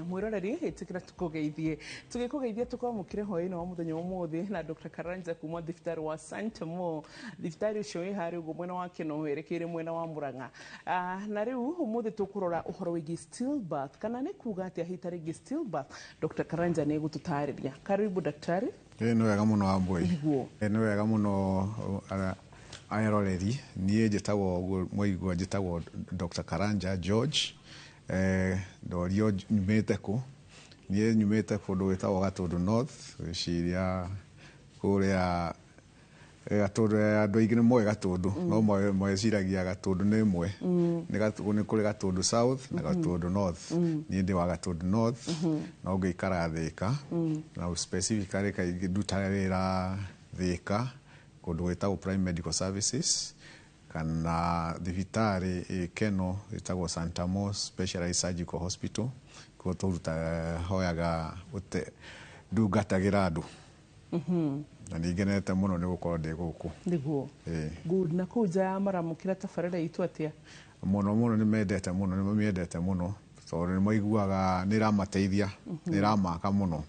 Mwiroreri itikira tugeithie tukwamukire hoini wa muthenya umuthi na Dr. Karanja kuma thibitarĩ wa Maternal thibitarĩ ucio wi hari uguo mwena wa Kino werekeire mwena wa Murang'a na riu umuthi tukurora uhoro wigi stillbirth kana ni kuga atia hitarigi stillbirth. Dr. Karanja ni gututariria. Karibu daktari. Ni wega muno Amboi. Ni wega muno ayaroreri nie njitagwo mwaigua njitagwo Dr. Karanja George. Ndorio nyumite ku nie nyumite kundu witagwo Gatundu North ciria kuria Gatundu andu aingĩ nĩ moĩ Gatundu no moĩciragia Gatundu nĩ ĩmwe nĩ kũrĩ Gatundu South na Gatundu North niĩ ndĩ wa Gatundu North no ngĩikara Thĩka na specifically kaingĩ ndutaga wĩra Thĩka kundu witagwo Prime Medical Services kana thibitarĩ Keno witagwo Maternal Specialized Surgical Hospital ko turuta hoyaga ndungatagira andu na ningenete muno ni gukorwo ndi guku niguo good na kuja maramukira tafarira itu atia muno nimendete muno so ni maiguaga ni ramateithia ni ramaka muno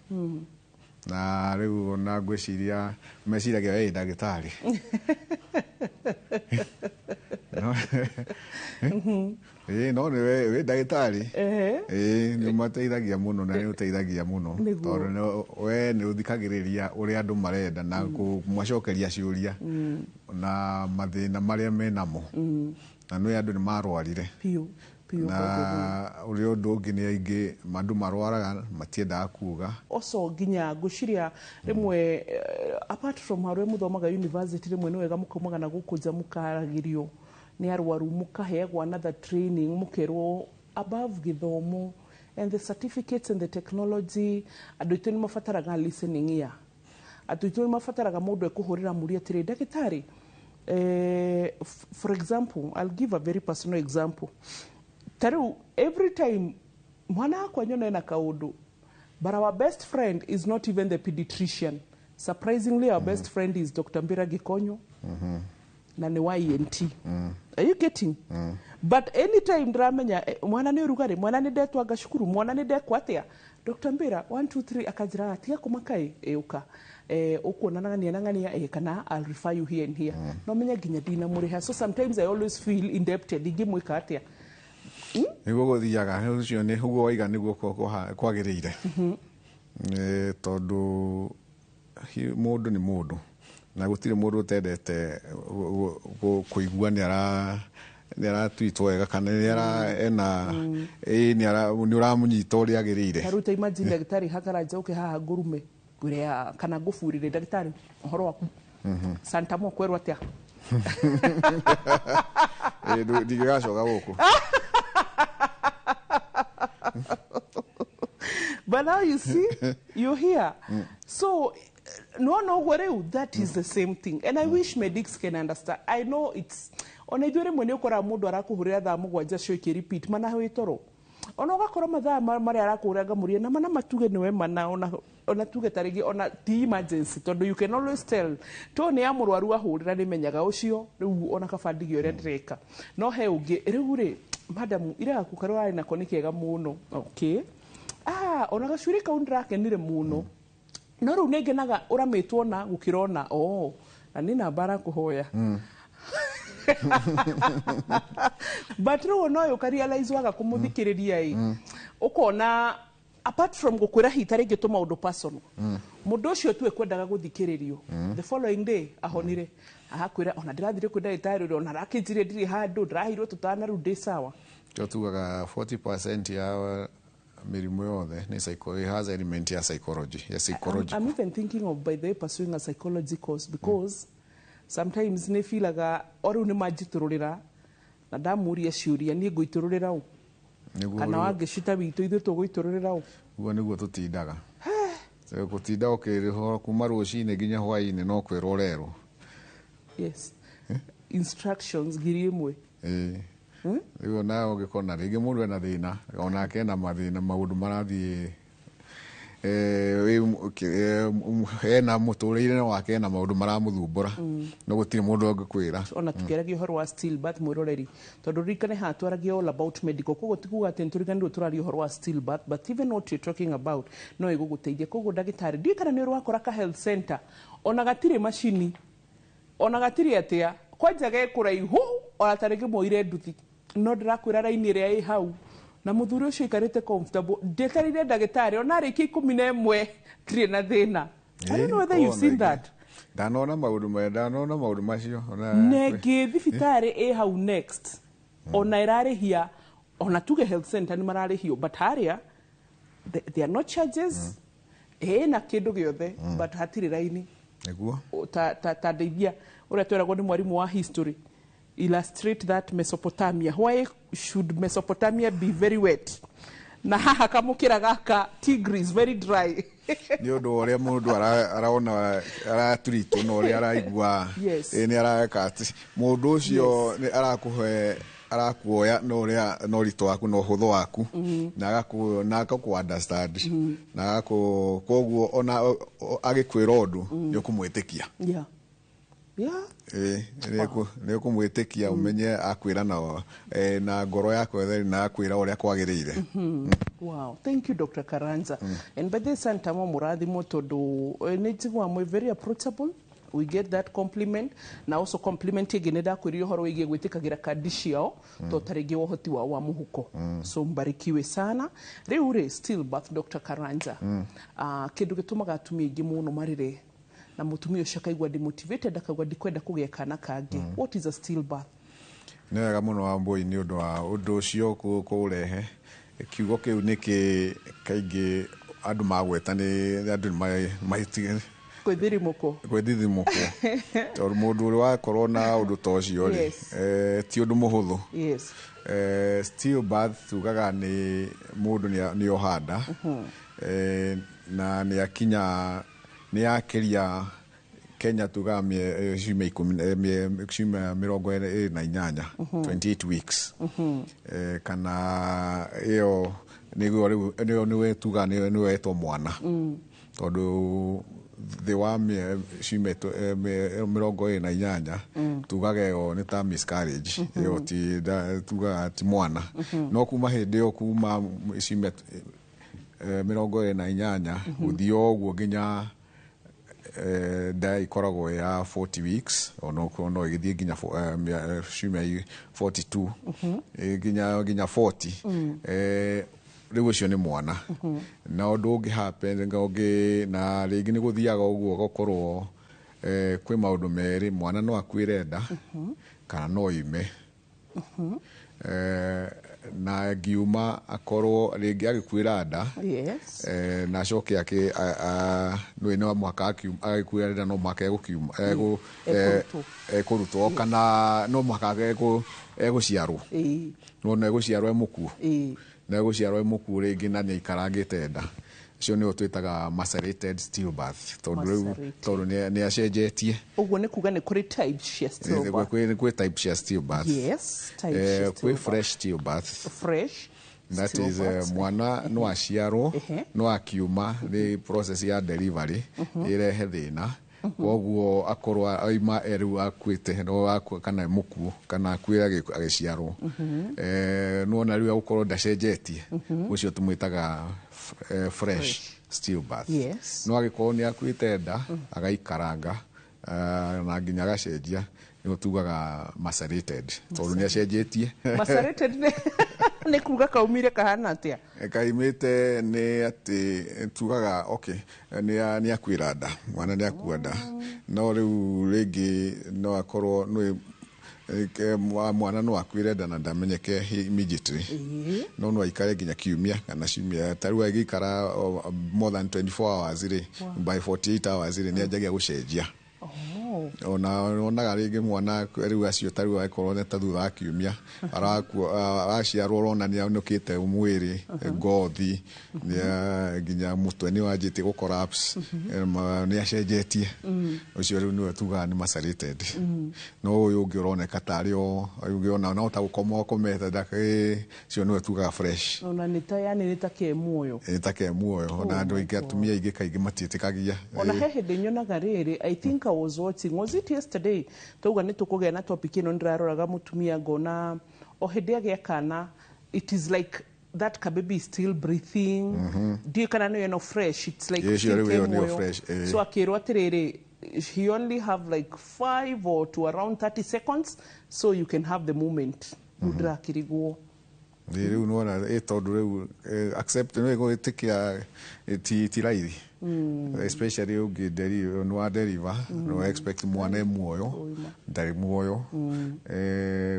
na riu na ngwiciria meciragia we ndagitari no ni we ndagitari ni mateithagia muno na ni uteithagia muno tondu we ni uthikagiriria uria andu marenda na kumacokeria ciuria na mathina maria menamo na no andu ni marwarire na uri undu ungi ni aingi mandu marwaraga matiendaga kuga oso nginya nguciria rimwe apart from harwe muthomaga university rimwe ni wega mukomaga na gukuja mukaragirio ni arwaru mukaheagwo another training mukerwo above githomo and the certificates and the technology andu itu ni mafataraga listening ear andu itu ni mafataraga mundu ekuhurira muri atiri ndagitari for example I'll give a very personal example. Taru, every time mwana akwa nyona ena kaundu, but our best friend is not even the pediatrician. Surprisingly, our best friend is Dr. Mbira Gikonyo na ni wa ENT. Are you getting? But anytime ndramenya mwana ni rugari, mwana ni detwa gashukuru, mwana ni dekwa atia, Dr. Mbira 1 2 3 akajira atia kumakai uka ukuona ngania kana I'll refer you here and here. No menya ginya dina muriha. So sometimes I always feel indebted igimwika atia. Niguo guthiaga ucio ni hugo waiga niguo kwagiriire tondu mundu ni mundu na gutire mundu utendete kuigua ni aratwitwo wega kana ni ena ni uramunyita uria agiriire taruta imagine ndagitari hakaraja uke haha ngurume kuria kana ngufurire ndagitari uhoro waku Santa mo kwerwa atia ndigacoka guku. But now you see, you're here. So, no, that is the same thing. And I wish medics can understand. I know it's... Ona idure mwene ukora mudu arakuhuria thaa mugwanja cio repeat mana hwe toro. Ona ugakora mathaa mari arakuhuraga murie na mana matuge niwe mana ona tuge tarigi ona ti emergency tondu you can always tell to ni amurwaru ahurira ni menyaga ucio riu ona kabandigio ria ndireka no he ungi riu ri madam ira kukarwa ari nako nikega muno okay ona gacuri kau ndirakenire muno no riu nengenaga uramitwo na gukirona na ni nambara kuhoya but riu no yo realize waga kumuthikiriria ukona apart from gukwira hitari gitu maundu personal mundu ucio tu ekwendaga guthikiririo the following day ahonire ahakwira ona ndirathire kwenda itari ona rakinjire ndiri handu ndirahirwo tutana riu ndi sawa tugaga 40% ya mirimu yothe ni psychology has element ya psychology I'm even thinking of by the way pursuing a psychology course because sometimes ne feelaga oru ni majitururira na ndamuria ciuria ni nguitururira u kana wangicita bitu ithu tuguitururira u ugo niguo tutindaga gutinda ukiriho kuma rucine nginya hwaini no kwirorero yes instructions giri imwe Rigo na ugikona rigi mundu ena thina ona kena mathina maundu marathie hena muturire wake na maundu maramuthumbura no gutire mundu angikwira ona tukeragia uhoro wa stillbirth mwiroreri tondu rikane hatwaragia all about medical kogo tikuga ati nturiganirwo turaria uhoro wa stillbirth but even what you're talking about no iguguteithia kogo ndagitari ndi kana ni urwakora ka health center ona gatire machini ona gatire atia kwanja ge kuraihu ona tariki moire nduthi no ndirakwira raini ria i hau na muthuri ucio ikarite comfortable ndekarire ndagitari ona riki 11 tire na thina. I don't know whether you've seen that. Ndanona maundu macio negi thibitari i hau next ona irarihia ona tuge health center ni mararihio but haria they are not charges na kindu giothe but hatiri raini niguo ta ndeithia uria tweragwo ni mwarimu wa history illustrate that Mesopotamia. Why should Mesopotamia be very wet? Na haha kamukira gaka Tigris very dry. Ni undu uria mundu araona araturito no uria araigua ni araka ati mundu ucio ni arakuoya no uria no rito waku no hutho waku na agaku understand na agaku koguo ona agikwira undu ni ukumwitikia ni kumwitikia umenye akwira na ngoro yako na akwira uria kwagirire. Wow, thank you Dr. Karanja. And by this time murathimo tondu ni jigwa mwe very approachable. We get that compliment. Na also compliment igene da kwiri horo wigie gwitikagira kadi ciao to tarigi wohoti wa muhuko. So mbarikiwe sana. Riu stillbirth Dr. Karanja. Kindu gitumaga atumia ingi muno marire na mutumia ucio akaigua demotivated akaigua ndikwenda kugia kana kangi. What is a stillbirth? Ni wega muno wa mbui ni undu wa undu ucio kurehe kiugo kiu niki kaingi andu magweta ni andu mahitige kwithirimuko tondu mundu uri wakorwo na undu ta ucio ri ti undu muhuthu. Stillbirth tugaga ni mundu ni ohanda na ni akinya ni akiria Kenya tugamie shime 28 28 weeks kana iyo niwe tuga niwe to mwana tondu the one shime 28 tugage yo ni ta miscarriage yo ti tuga ti mwana no kuma hindi yo kuma shime 28 uthio guo nginya da ikoragwo ya 40 weeks no igithie nginya shime 42 nginya 40 riu ucio ni mwana na undu ungi happen ngogi na ringi ni guthiaga uguo gokorwo kwi maundu meri mwana no akuire nda kana no ime na giuma akorwo ringi agikuira nda na coke yake no mwaka agikuira nda no mwaka egukiuma kurutwo kana no mwaka eguciarwo no eguciarwo emukuo na eguciarwo emukuo ringi na nĩaikarangĩte nda cio nĩ twitaga macerated stillbirth tondu ni acenjetie uguo ni kuga ni kuri types cia stillbirth kwi types cia stillbirth kwi fresh stillbirth that is mwana no aciarwo no akiuma the process ya delivery irehe thina koguo akorwa aima eru akwite no kana mukuo kana akwira agiciarwo no na riu akorwo ndacenjetie ucio tumwitaga fresh stillbirth no agikorwo ni akwite nda agaikaranga na nginya agacenjia ni tugaga macerated tondu ni acenjetie macerated ni kuga kaumire kahana atia kaimite ni ati tugaga okay ni akwira nda mwana ni akua nda no riu ringi no akorwo no mwana no akwire nda na ndamenyeke immediately no aikare nginya kiumia kana ciumia tariu agikara more than 24 hours by 48 hours ni ajagia gucenjia ona onaga rĩngĩ mwana rĩu acio tarĩu akorwo nĩ ta thutha wa kiumia araciarwo rona nĩ aunũkĩte mwĩrĩ ngothi nginya mũtwe nĩ wanjĩtie gũ collapse nĩ acenjetie ũcio rĩu nĩwe tugaga nĩ macerated no ũyũ ũngĩ ũroneka tarĩ o ũngĩ ona no ta gũkomete cio nĩwe tugaga fresh ona nĩ ta yani nĩ ta ke muoyo ona andũ aingĩ atumia aingĩ kaingĩ matiĩtĩkagia ona he hĩndĩ nyonaga rĩrĩ I think I was watching was it yesterday tauga nĩ tũkũgĩa na topic ĩno ndĩraroraga mũtumia ngona o hĩndĩ agĩa kana it is like that baby is still breathing ndiũ kana nĩ eno fresh it's like so akĩrwo atĩrĩrĩ he only have like 5 or to around 30 seconds so you can have the moment ndĩrakĩrigwo rĩu nona tondũ rĩu accept nĩ gwĩtĩkia ti raithi especially ũngĩ nĩ wa deliver no expect mwana muoyo ndarĩ muoyo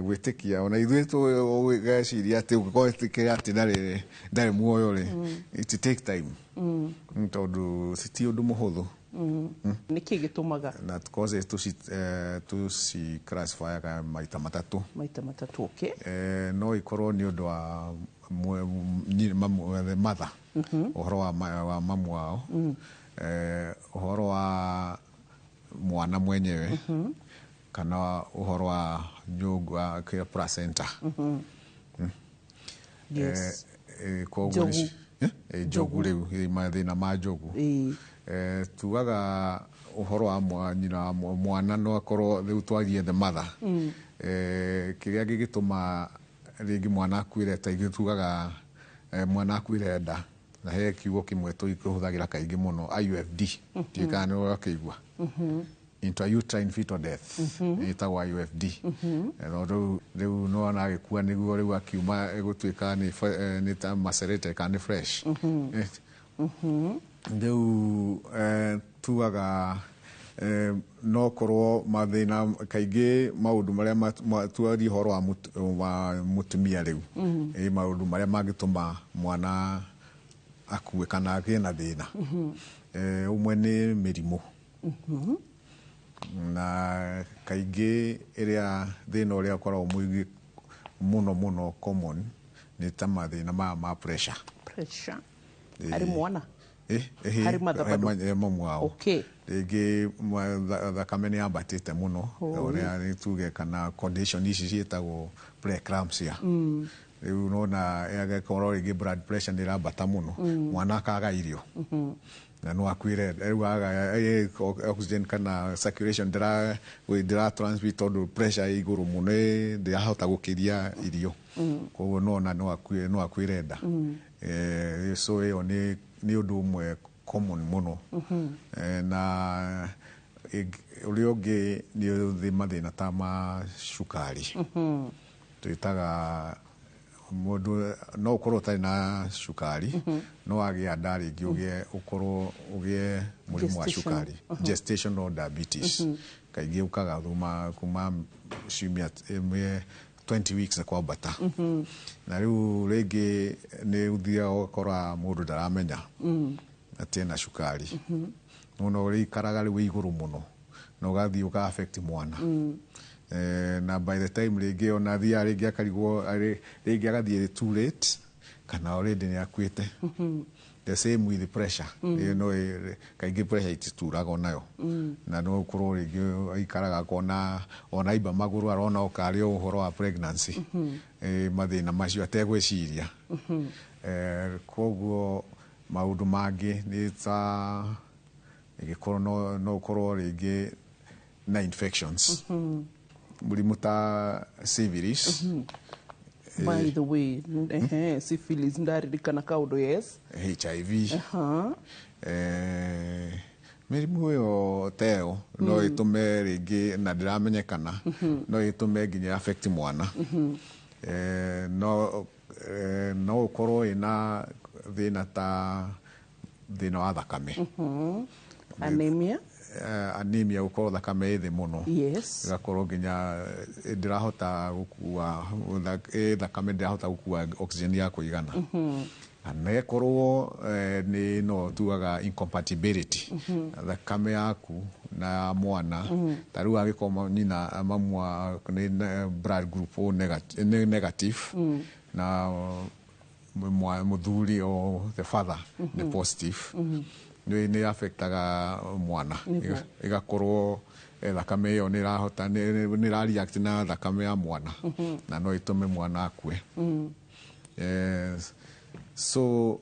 gwĩtĩkia ona ithuĩ tũgeciria atĩ ũngĩkorwo ĩtĩkĩra atĩ ndarĩ muoyo rĩ it take time tondũ ti ũndũ mũhũthũ nĩkĩ gĩtũmaga na cause tuci classify maita matatũ okay no ikorwo nĩ ũndũ wa mother ũhoro wa mamu wao ũhoro wa mwana mwenyewe kana ũhoro wa nyũngũ wa placenta yes koguo njogu rĩu mathĩna ma njogu tugaga ũhoro wa mwana no akorwo rĩu twarie the mother kĩrĩa gĩgĩtũma rĩngĩ mwana akuĩre ta ithuĩ tugaga mwana akuĩre nda na he kiugo kĩmwe tũhũthagĩra kaingĩ mũno IUFD ndiũĩ nĩ wakĩigua intrauterine fetal death ĩtagwo IUFD rĩu no agĩkua nĩguo rĩu akiuma gũtuĩka nĩ ta macerated kana nĩ fresh rĩu tugaga no korwo mathĩna kaingĩ maũndũ marĩa tuarie ũhoro wa mũtumia rĩu maũndũ marĩa mangĩtũma mwana akue kana agĩe na thĩna ũmwe nĩ mĩrimũ na kaingĩ ĩrĩa thĩna ũrĩa ũkoragwo mũingĩ mũno common nĩ ta mathĩna ma pressure harĩ mwana harĩ mamu wao rĩngĩ thakame nĩ yambatĩte mũno ũrĩa nĩ tuge kana condition ici ciĩtagwo preeclampsia rĩu nona agĩkorwo rĩngĩ blood pressure nĩ ĩrambata mũno mwana akaga irio na no akuĩre rĩu aga oxygen kana circulation ndĩra transmit tondũ pressure ĩ igũrũ mũno ndĩrahota gũkĩria irio koguo nona no akuĩre nda so ĩyo nĩ ũndũ ũmwe common mũno na ũrĩa ũngĩ nĩ mathĩna ta ma cukari twĩtaga mũndũ no ũkorwo ũtarĩ na cukari no wagĩa nda rĩngĩ ũgĩe mũrimũ wa cukari gestational diabetes kaingĩ ũkaga kuma ciumia 20 weeks kwambata na rĩu rĩngĩ nĩ ũthiaga ũgakora mũndũ ndaramenya atĩ ena cukari mũno ũrĩikaraga rĩu igũrũ mũno na ũgathiĩ ũka affect mwana na by the time rĩngĩ ona thiaga rĩngĩ akarigwo rĩngĩ agathiĩ too late kana already nĩ akuĩte the same with the pressure no kaingĩ pressure itituraga onayo na no ũkorwo rĩngĩ aikaraga kona ona imba magũrũ arona ũkarĩ ũhoro wa pregnancy mathĩna macio ategwĩciria koguo maũndũ mangĩ nĩ ta ĩgĩkorwo no ũkorwo rĩngĩ na infections mũrimũ ta syphilis by the way syphilis ndaririkana kaũndũ yes HIV mĩrimũ ĩyo teo no ĩtũme rĩngĩ na ndĩramenyekana no ĩtũme nginya affect mwana no ũkorwo ĩna thĩna ta thĩna wa thakame anemia gũkorwo thakame ĩthĩ mũno ĩgakorwo nginya ndĩrahota gũkua thakame ndĩrahota gũkua oxygen ya kũigana kana korwo ni no tuaga incompatibility thakame yaku na mwana taru agikoma nyina mamwa ni blood group O negative na muthuri o the father ni positive ni affectaga mwana igakorwo thakame yo ni rahota ni ra react na thakame ya mwana na no itume mwana akue. So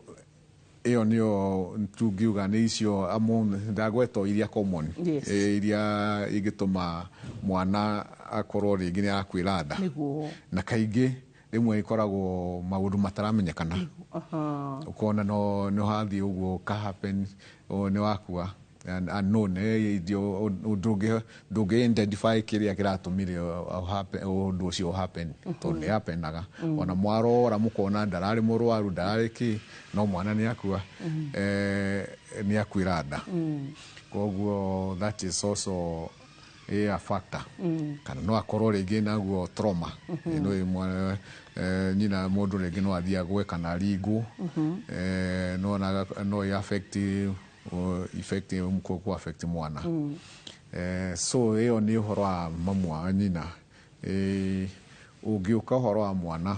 iyo niyo tungiuga ni icio among ndagweto iria common iria igituma mwana akorwo ringi ni akwira nda na kaingi rimwe ikoragwo maundu mataramenyekana ukona no hathi uguo ka happen ni wakua unknown ndungi identify kiria kiratumire undu ucio happen to ni happenaga ona mwarora mukona ndarari murwaru ndarari ki no mwana ni akua ni akwira nda koguo that is also a factor kana no akorwo ringi naguo trauma no mwana nyina mundu ringi no athia gwe kana ringu no affect mkoko affect mwana so iyo ni uhoro wa mamwa nyina ugiuka uhoro wa mwana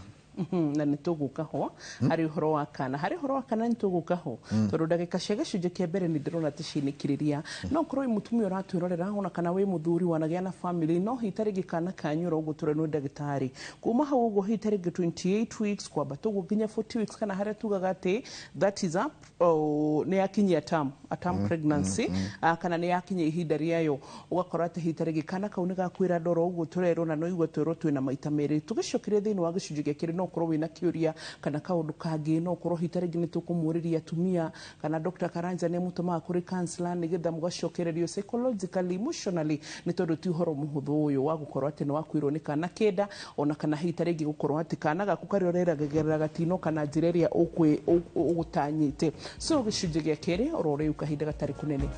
na nituguka ho hari uhoro wa kana nituguka ho tondu ndagika cia gicunje kia mbere ni ndirona ticinikiriria no korwo i mutumia uratwirorera ona kana wi muthuri wanagia na family no hitari gikana kanyura uguo tore no ndagitari kuma hau uguo hitari 28 weeks kwamba tugu nginya 40 weeks kana haria tugaga ati that is up ni yakinyia term pregnancy kana ni yakinyia ihinda riayo ugakora ati hitari gikana kau ni gakwira ndoro uguo turerwo na no igwe twirwo twina maita meri tugicokeria thiini wa gicunje gia kiri no korwo wina kiuria kana kaundu kangi no korwo hitaringi nitukumuuriria atumia kana Dr. Karanja ni mutuma kuri counselor ni getha mugacokererio psychologically emotionally ni tondu ti uhoro muhuthu uyu wa gukorwo ati no wakwirwo ni kana kenda ona kana hitaringi gukorwo ati kana gaku kariorera gegerera gatino kana njireria ugutanyite so gicunje gia kiri orore ukahinda gatari kunene.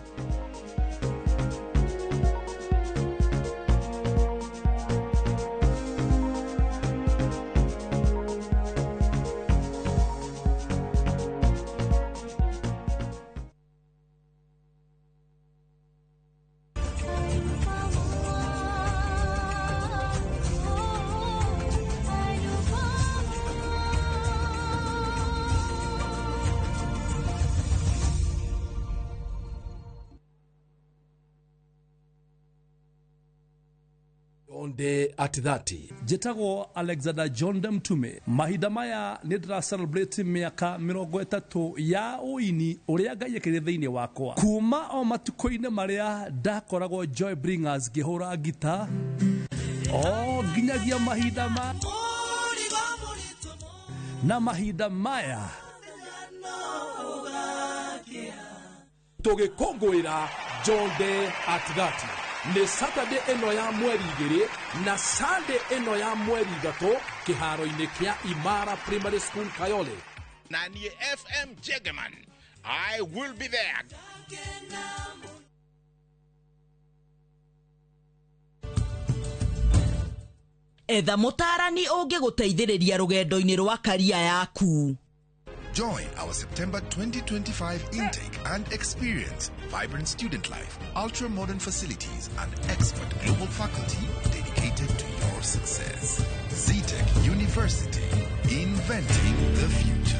Onde at 30 jetagwo Alexander John Mtume mahinda maya ni ndira celebrate miaka 30 ya uini uria Ngai ekire thiini wakwa kuma o matuko-ini maria ndakoragwo Joy Bringers ngihura gita nginyagia mahinda na mahinda maya tugikungwira John at 30 ni Saturday eno ya mweri 2 na Sunday eno ya mweri 3 kiharo-ini kia Imara Primary School Kayole. Na ni FM Jegeman. I will be there. Etha mutarani ungiguteithiriria rugendo-ini rwa karia yaku. Join our September 2025 intake and experience vibrant student life, ultra-modern facilities, and expert global faculty dedicated to your success. ZTech University, inventing the future.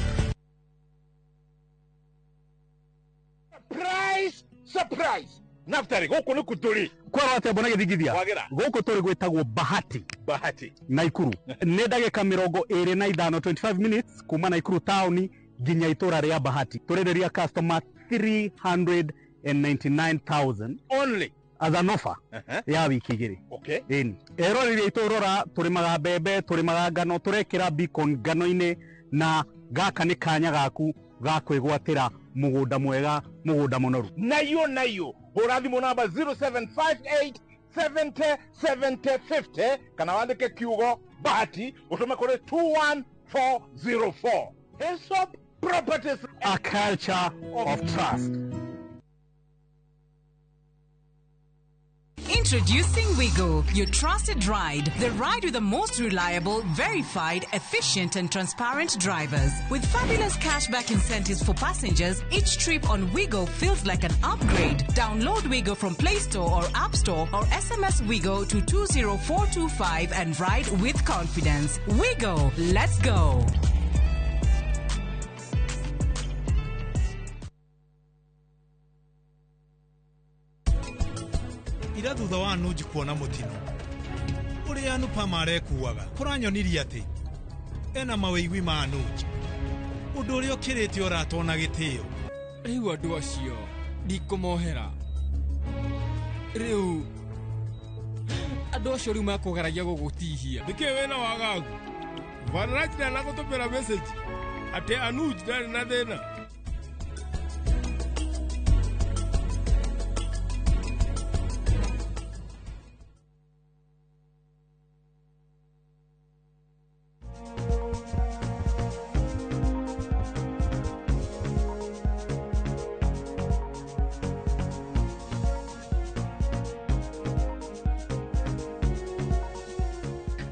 Surprise! Surprise! Naftari, goko ni kuturi. Kwa wate bona githigithia. Goko turi gwetagwo Bahati. Naikuru. Nĩ ndagĩka 25 25 minutes kuma Naikuru town nginya itura ria Bahati. Turenderia customer 399,000 only as an offer ya wiki igiri. Okay. Erorire iturora turimaga mbembe, turimaga ngano, turekira beacon ngano-ini na gaka ni kanya gaku ga kwigwatira mugunda mwega, mugunda munoru. Nayo hurathimo namba 0758 70 70 50 kana wandike kiugo Bahati utume kore 21404. Hillsop Properties, a culture of trust. Introducing Wigo, your trusted ride. The ride with the most reliable, verified, efficient and transparent drivers. With fabulous cashback incentives for passengers, each trip on Wigo feels like an upgrade. Download Wigo from Play Store or App Store or SMS Wigo to 20425 and ride with confidence. Wigo, let's go. Ira thutha wa Nuji kuona mutino uria Nupa marekuaga kuranyonirie ati ena maweigwi ma Nuji undu uria ukirite uratona gitio riu andu acio ndikumohera riu andu acio riu makugeragia gugutihia niki wena wagagu vanachina na gutupira message ati Anuji ndari na thina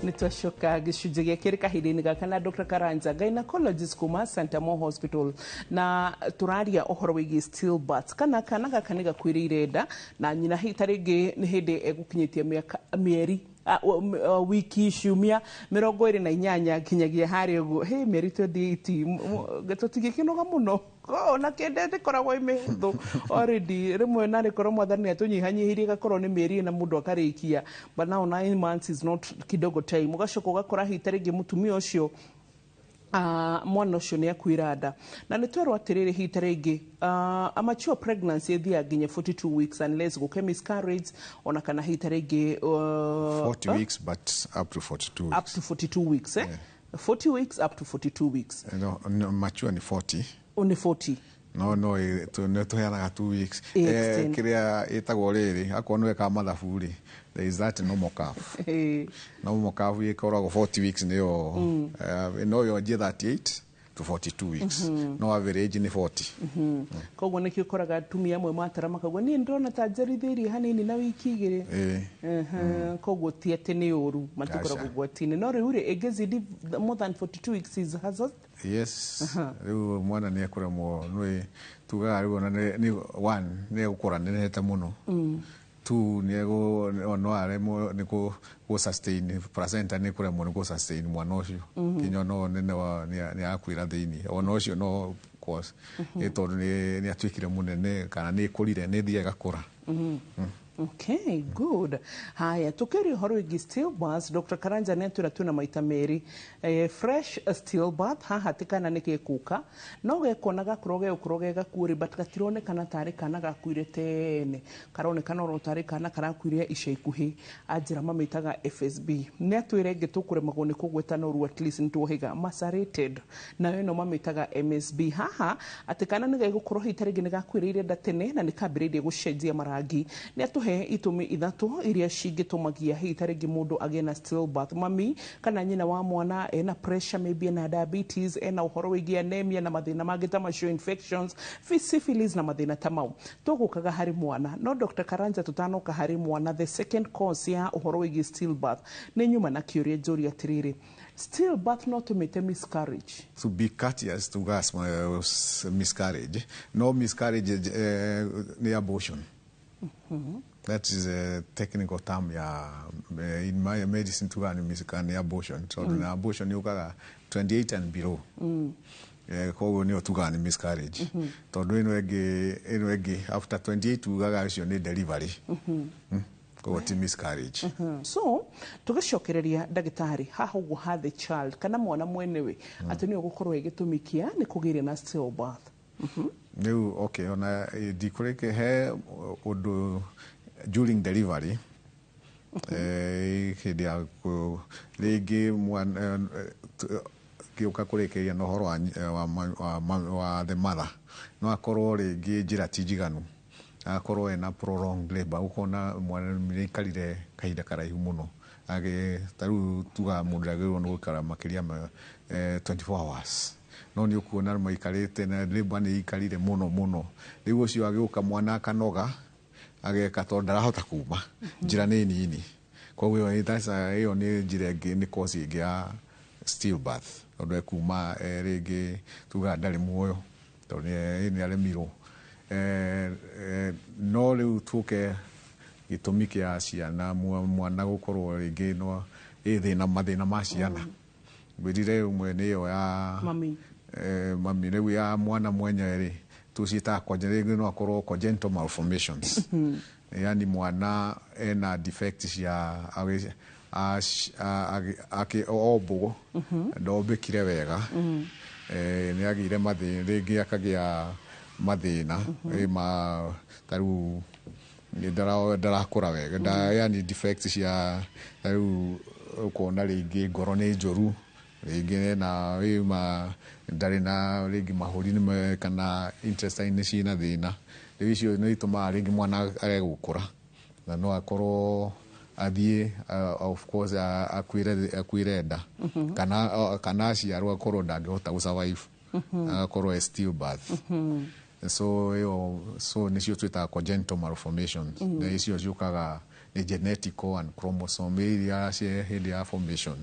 Nitwashoka gicunjĩ gĩa kerĩ kahinda-inĩ gaka na Dr. Karanja, gynecologist kuma Maternal Hospital, na tũraria ũhoro wĩgiĩ stillbirth, kana kana gaka nĩ gakuĩrĩire nda na nyina hita rĩngĩ nĩ hĩndĩ egũkinyĩtie mĩeri wiki ciumia 28 nginyagia harĩa ũguo mĩeri 28 tũtingĩkĩnoga mũno na kende ndikoragwo imehuthu already rimwe na rikorwo mwathani atunyihanyihirie gakorwo ni mieri na mundu akarikia, but now 9 months is not kidogo time. Ugacoka ugakora hita ringi mutumia ucio mwana ucio ni akuira nda na ni twerwo atiriri hita ringi a mature pregnancy ithia nginya 42 weeks unless go miscarriage ona kana hita ringi 40 weeks but up to 42 weeks. Up to 42 weeks yeah. 40 weeks up to 42 weeks. No, mature ni 40. Only 40. No tuheanaga 2 weeks. Kiria itagwo riri akorwo nwe ka mathabu ri there is that normal calf. Normal calf ikoragwo 40 weeks niyo no yo 38 to 42 weeks. No average ni 40. Koguo nĩ kĩkoraga atumia amwe matara makagwa ni ndona ta njarithirie hanini na wiki igĩrĩ. Koguo ti atĩ nĩ ũru matikoragwo gwati-inĩ no rĩu rĩ ĩngĩzidi more than 42 weeks is hazard. Yes. Rĩu mwana nĩ ekũremwo nĩ tugaga rĩu ona nĩ one nĩ gũkũra nĩnete mũno. Two no aremwo nĩ ku sustain placenta nĩ kũremwo nĩ ku sustain mwana ũcio kinya no nĩ akuĩra thĩinĩ ona ũcio no course tondũ nĩ atuĩkire mũnene kana nĩ kũrire nĩ thiaga gakũra. Okay, good. Haya, tukiri horo wĩgiĩ stillbirth, Dr. Karanja nĩ atwĩra twĩna maita merĩ. Fresh stillbirth, haha ti kana nĩ gĩkuka, no gekona gakorwo gegũkorwo gegakuĩrĩ but gatironekana tarĩ kana gakuire tene. Karonekana oro tarĩ kana karakuire ica ikuhĩ. Anjĩra mamĩtaga FSB. Nĩ atwĩra ĩngĩ tũkũremagwo nĩ kũgweta noru at least nĩ tuohiga macerated. Nayo ĩno mamĩtaga MSB. Haha atĩ kana nĩ gegũkorwo hita rĩngĩ nĩ gakuĩrĩire nda tene na nĩ kambĩrĩirie gũcenjia marangi. Nĩ atũhe itumi ithatu iria cingĩtumagia hita rĩngĩ mũndũ agĩe na stillbirth. Mami kana nyina wa mwana ena pressure, maybe ena diabetes, ena ũhoro wĩgiĩ anemia na mathĩna mangĩ ta macio infections, syphilis na mathĩna ta mau. Tũgũkaga harĩ mwana. No Dr. Karanja tutanoka harĩ mwana, the second cause ya ũhoro wĩgiĩ stillbirth nĩ nyuma na kĩũria njũria atĩrĩrĩ. Stillbirth no tumite miscarriage. To be courteous to gas miscarriage. No miscarriage ni abortion. That is a technical term in my medicine to run abortion. So the abortion you got 28 and below. Kogo ni otugani miscarriage. Todo eno after 28 ugaga you need delivery. Kogo ti miscarriage. So tugacokereria ndagĩtarĩ haha ũguo ha the child kana mwana mwenewe atĩ nĩ ũgũkorwo ĩgĩtumikia nĩ kũgĩria na stillbirth. Rĩu okay ona ndikureke he ũndũ during delivery hĩndĩ ya rĩngĩ mwana gĩũka kũrĩkĩria na ũhoro wa the mother no akorwo rĩngĩ njĩra ti njiganu akorwo ena prolonged labor ukona mwana nĩaikarire kahinda karaihu mũno tarĩu tuga mũndũ agĩrĩirwo nĩ gũikara makĩria 24 hours no nĩ ũkuona maikarĩte na labor nĩ ikarire mũno rĩu ũcio agĩũka mwana akanoga ageka tondu ndarahota kuma njira nĩ nini koguo ĩyo nĩ njĩra ĩngĩ nĩ cause ĩngĩ ya stillbirth tondu ekuma rĩngĩ tuga ndarĩ muoyo tondu nĩ aremirwo no rĩu tuke gĩtũmi kĩa ciana mwana gũkorwo rĩngĩ no mathĩna ma ciana ngwĩrire ũmwe nĩ ĩyo ya mami rĩu ya mwana mwenyewe tuciĩtaga congenital no akorwo congenital malformations yani mwana ena defects cia ombũgũ ndombĩkire wega nĩ agĩire mathĩna rĩngĩ akagĩa mathĩna tarĩu ndarakũra wega yani defects cia tarĩu ũkona rĩngĩ ngoro nĩ njũru rĩngĩ ndarĩ na rĩngĩ mahũri kana intestine ciĩna thĩna rĩu icio nĩ itũmaga rĩngĩ mwana aregũkũra na no akorwo athiĩ of course akuĩre nda kana aciarwo akorwo ndangĩhota gũsurvive agakorwo stillbirth so nĩcio twĩtaga congenital malformations na icio ciũkaga nĩ genetical and chromosome iria cia hĩndĩ ya formation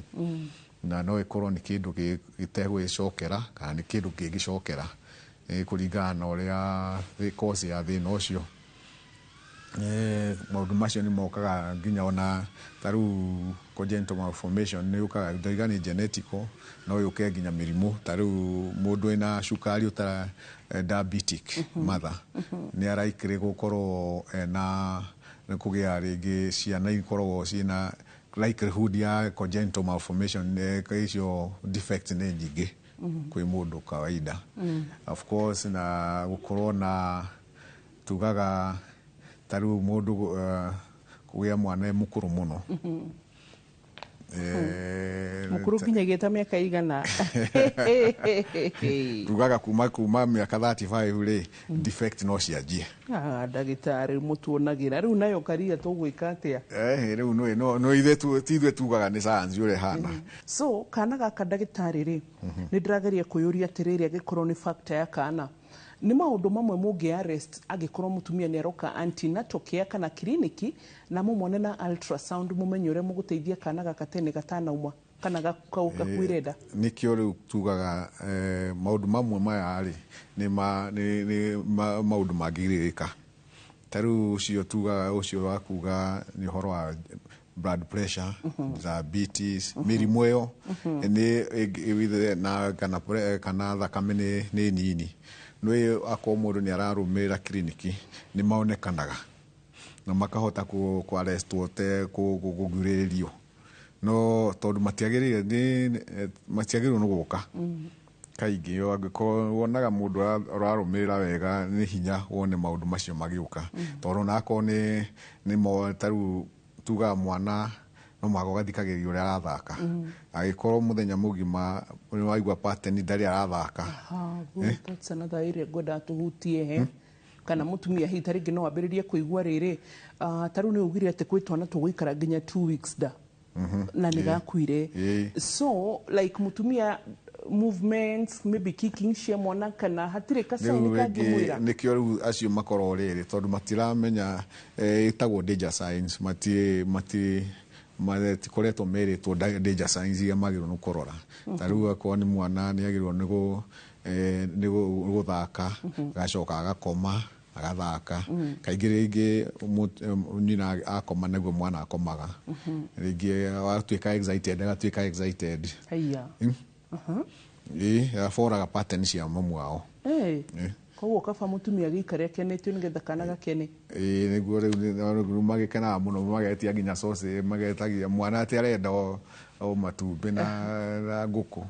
na no ĩkorwo nĩ kĩndũ gĩtegwĩcokera kana nĩ kĩndũ kĩngĩcokera kũringana na ũrĩa cause ya thĩna ũcio maũndũ macio nĩ mokaga nginya ona tarĩu congenital malformation nĩ yũkaga ndoiga nĩ genetical no yũke nginya mĩrimũ tarĩu mũndũ ena cukari ũtara diabetic mother nĩ araikĩrĩ gũkorwo na kũgĩa rĩngĩ ciana ikoragwo ciĩna likelihood ya congenital malformation icio defect nĩ nyingĩ kwĩ mũndũ kawaida of course na gũkorwo na tugaga tarĩu mũndũ kũgĩa mwana mũkũrũ mũno mũkũrũ nginyagia ta mĩaka igana tugaga kuma mĩaka 35 rĩ defect no cianjie ndagĩtarĩ mũtuonagĩra rĩu nayo karia tũgwĩka atĩa rĩu no ithuĩ tugaga nĩ science ũrĩa hana so kana gaka ndagĩtarĩ rĩ nĩ ndĩrageria kwĩyũria atĩrĩrĩ agĩkorwo nĩ factor ya kana nĩ maũndũ mamwe mũngĩ arrest angĩkorwo mũtumia nĩ aroka antenatal care kana kiriniki na mũmone na ultrasound mũmenye ũrĩa mũgũteithia kana gaka tene gatanauma kana gakuĩre nda nĩkĩo rĩu tugaga maũndũ mamwe maya rĩ nĩ maũndũ mangĩgirĩrĩka tarĩu ũcio tugaga ũcio wa kuga nĩ ũhoro wa blood pressure diabetes mĩrimũ ĩyo kana thakame nĩ nini nĩ akorwo mũndũ nĩ ararũmĩrĩra kiriniki nĩ maonekanaga na makahota kwarestwo kũgirĩrĩrio no tondũ matiagĩrĩirwo nĩ gũka kaingĩ angĩkorwo wonaga mũndũ ũrarũmĩrĩra wega nĩ hinya wone maũndũ macio magĩũka tondũ nakorwo nĩ tarĩu tugaga mwana no mwaka ũgathikagĩrĩria ũrĩa arathaka agĩkorwo mũthenya mũgima nĩ waigua pattern ndarĩ arathaka that's another area ngwenda tũhutie kana mũtumia hihi tarĩngĩ no wambĩrĩrie kũigua rĩrĩ tarĩu nĩ ugire atĩ kwĩ twana tũgũikara nginya 2 weeks da na nĩ gakuire so like mũtumia movements maybe kicking cia mwana kana hatirĩ kacaini kangĩmwĩra nĩkĩo rĩu acio makorwo rĩrĩ tondũ matiramenya ĩtagwo danger signs matikoretwo merĩtwo danger signs iria magĩrĩirwo nĩ kũrora tarĩu akorwo nĩ mwana nĩ agĩrĩirwo nĩ gũthaka agacoka agakoma agathaka kaingĩ rĩngĩ nyina akoma nĩguo mwana akomaga rĩngĩ watuĩka excited agatuĩka excited aforaga pattern cia mamu wao koguo kaba mũtumia gĩikare akenetio nĩgetha kana gakene nĩguo rĩu magĩkenaga mũno magetia nginya sauce magetagia mwana atĩ arenda o matumbĩ na ngũkũ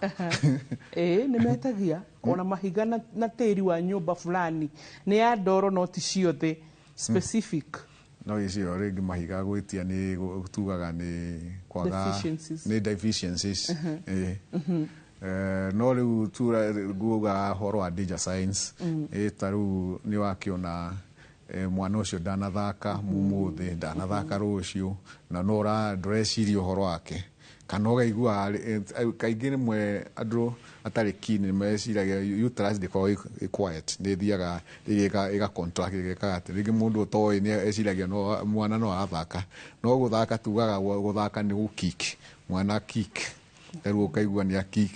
nĩ metagia ona mahiga na tĩri wa nyũmba fulani nĩ ya ndoro no ti ciothe specific no icio rĩngĩ mahiga gwĩtia nĩ tugaga nĩ kwaga nĩ deficiencies no rĩu tuga horo wa danger signs tarĩu nĩ wakĩona mwana ũcio ndanathaka mũthĩ ndanathaka rũciũ na no ndũreciria ũhoro wake kana ũgaigua kaingĩ rĩmwe andũ atarĩ keen meciragia uterus ndĩkoragwo ĩ quiet, nĩ thiaga ĩga contract ĩgekaga atĩ rĩngĩ mũndũ ũtoĩ nĩ eciragia mwana no arathaka, no gũthaka tugaga gũthaka nĩ gũkick, mwana kick, rĩu ũkaigua nĩ kick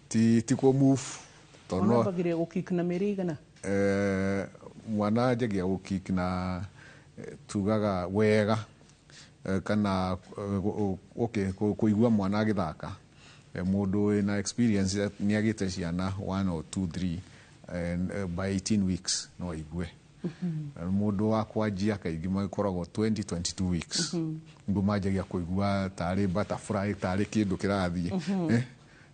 ti kũ move tondũ bagire gũkick na mĩeri igana mwana njagia gũkick na tugaga wega kana kuigua mwana agĩthaka mundu wina experience nĩ agĩte ciana 1 or 2 3 by 18 weeks no igue mundu wa kwanjia kaingĩ makoragwo 20-22 weeks ndu manjagia kuigua tarĩ butterfly tarĩ kĩndũ kĩrathiĩ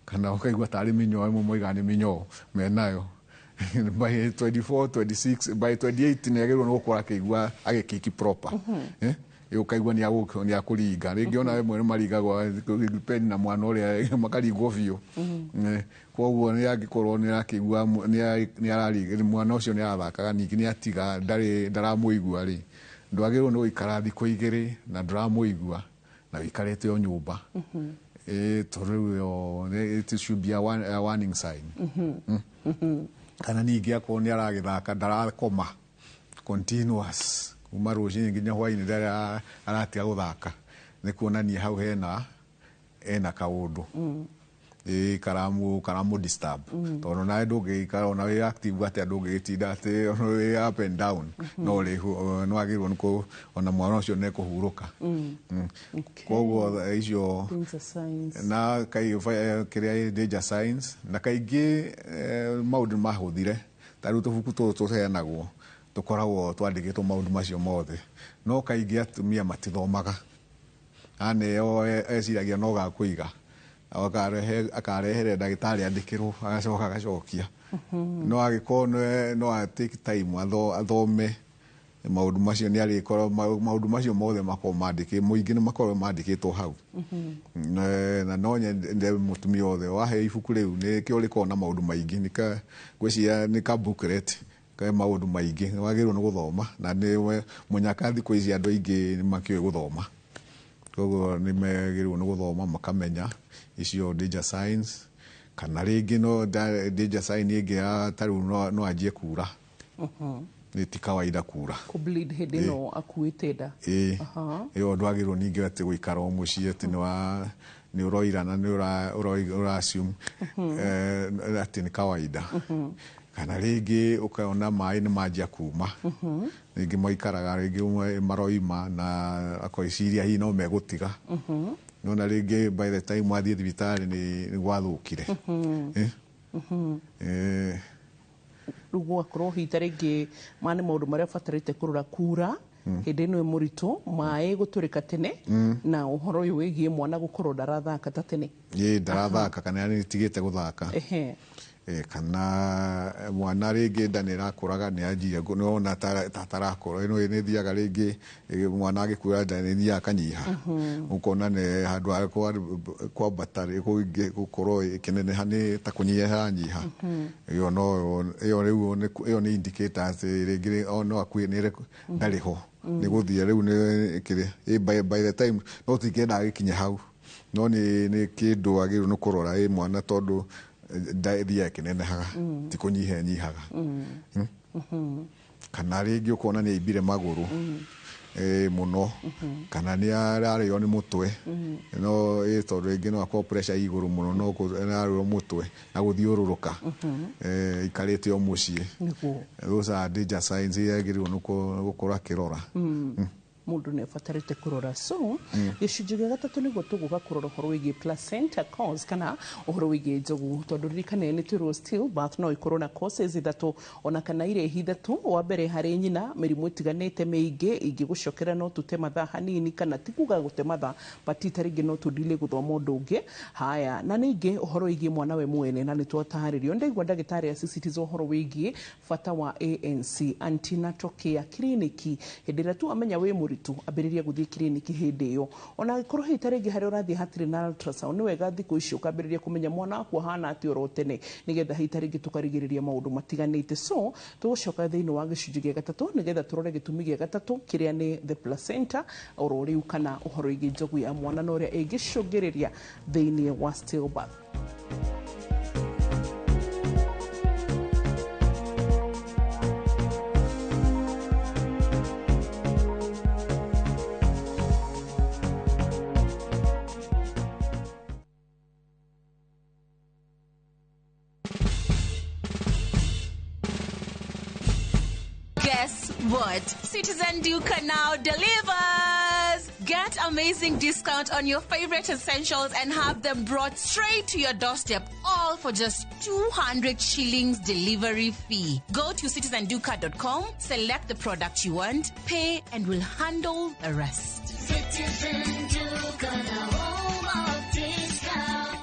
kana ukaigua tarĩ mĩnyoo imwe moiga nĩ mĩnyoo menayo by 24 26 by 28 nĩ agĩrĩirwo nĩ gũkora kĩigua agĩkiki proper ukaigua nĩ akũringa rĩngĩ ona rĩmwe nĩ marigagwo depend na mwana ũrĩa makaringwo biũ koguo nĩ angĩkorwo nĩ arakĩigua nĩ arariga mwana ũcio nĩ arathakaga ningĩ nĩ atiga ndaramũigua rĩ ndwagĩrĩirwo nĩ gũikara thikũ 2 na ndaramũigua na wĩikarĩte o nyũmba tondũ it should be a warning sign kana ningĩ akorwo nĩ aragĩthaka ndarakoma continuous kuma rũcinĩ nginya hwainĩ rĩrĩa aratiga gũthaka nĩ kuonania hau hena kaũndũ karamu disturb tondũ nawe ndũngĩikara ona wĩ active atĩ ndũngĩgĩtinda atĩ wĩ up and down no wagĩrĩirwo nĩ ona mwana ũcio nĩ kũhurũka koguo icio na kĩrĩa danger signs na kaingĩ maũndũ mahũthire tarĩu tũbuku tũtũ tũheanagwo tukoragwo twandĩkĩtwo maũndũ macio mothe no kaingĩ atumia matithomaga aneo eciragia no gakũiga akarehere ndagĩtarĩ andĩkĩrwo agacoka agacokia no agĩkorwo no take time athome maũndũ macio nĩ arĩkorwo maũndũ macio mothe makorwo mandĩkĩtwo mũingĩ nĩ makorwo mandĩkĩtwo hau na no nyende mũtumia othe wahe ibuku rĩu nĩkĩo rĩkoragwo na maũndũ maingĩ ngwĩciria nĩ ka booklet kae maũndũ maingĩ wagĩrĩirwo nĩ gũthoma na nĩ mũnyaka thikũ ici andũ aingĩ nĩ makĩũĩ gũthoma koguo nĩ magĩrĩirwo nĩ gũthoma makamenya icio danger signs kana rĩngĩ no danger sign ĩngĩ tarĩu no anjie kura nĩ ti kawaida kura ku bleed hĩndĩ no akuĩte nda ĩyo ndwagĩrĩirwo ningĩ atĩ gũikara o mũciĩ atĩ nĩ ũroira na nĩ ũra-assume atĩ nĩ kawaida kana rĩngĩ ũkaona maĩ nĩ manjia kuma rĩngĩ maikaraga rĩngĩ maroima na akoiciria hihi no megũtiga no na rĩngĩ by the time wathiĩ thibitarĩ nĩ gwathũkire rĩu gwakorwo hita rĩngĩ nĩ maũndũ marĩa batarĩte kũrora kura hĩndĩ ĩno mũritũ maĩ gũtũrĩka tene na ũhoro ũyũ wĩgiĩ mwana gũkorwo ndarathaka ta tene ndarathaka kana nĩ tigĩte gũthaka kana mwana rĩngĩ nda nĩ rakũraga nĩ anjia nĩona tarakũra ĩno nĩ thiaga rĩngĩ mwana agĩkuĩra nda nĩ thiaga kanyiha ũkona nĩ handũ ha kwambata gũkorwo ĩkĩneneha nĩ ta kũnyiha nyiha ĩyo rĩu ĩyo nĩ indicator atĩ rĩngĩ no akuĩ ndarĩ ho nĩ gũthiĩ rĩu nĩ kĩrĩ by the time no tingĩenda agĩkinye hau no nĩ kĩndũ agĩrĩirwo nĩ kũrora mwana tondũ thia ĩkĩnenehaga ti kũnyihanyihaga kana rĩngĩ ũkona nĩ aimbire magũrũ mũno kana nĩ ararĩo nĩ mũtwe no tondũ rĩngĩ no akorwo pressure igũrũ mũno no ararĩo mũtwe na gũthiũrũrũka ikarĩte o mũciĩ those are danger signs agĩrĩirwo nĩ gũkorwo akĩrora mundu nĩ abatarĩte kũrora so gĩcunjĩ gĩa gatatũ nĩguo tũgũka kũrora ũhoro wĩgiĩ placenta cause kana ũhoro wĩgiĩ njogu tondũ ririkane nĩ twĩrwo stillbirth no ikorwo na causes ithatũ ona kana irehi ithatũ wa mbere harĩ nyina mĩrimũ ĩtiganĩte mĩingĩ ingĩgũcokera no tũte mathaa hanini kana ti kuga gũte mathaa but tarĩngĩ no tũdile gũthoma ũndũ ũngĩ haya na ningĩ ũhoro wĩgiĩ mwana we mwene na nĩ twataharĩrio ndaigua ndagĩtarĩ asisitiza ũhoro wĩgiĩ bata wa ANC antenatal care clinic hĩndĩ ĩrĩa tu amenya wĩ uritu ambiriria guthie clinic hindi iyo ona korwo hitaringi hari urathie hatiri na ultrasound ni wega thiku icio ukambiriria kumenya mwana waku hana ati orotene nigetha hitaringi tukarigiriria maundu matiganite so tugucoka thiini wa gicunji gia gatatu nigetha turore gitumi gia gatatu kiria ni the placenta oro riu kana uhoro igi njogu ya mwana na uria igicungiriria thiini wa stillbirth. Guess what? Citizen Duca now delivers! Get amazing discount on your favorite essentials and have them brought straight to your doorstep, all for just 200 shillings delivery fee. Go to citizenduca.com, select the product you want, pay, and we'll handle the rest. Citizen Duca, the home of discount.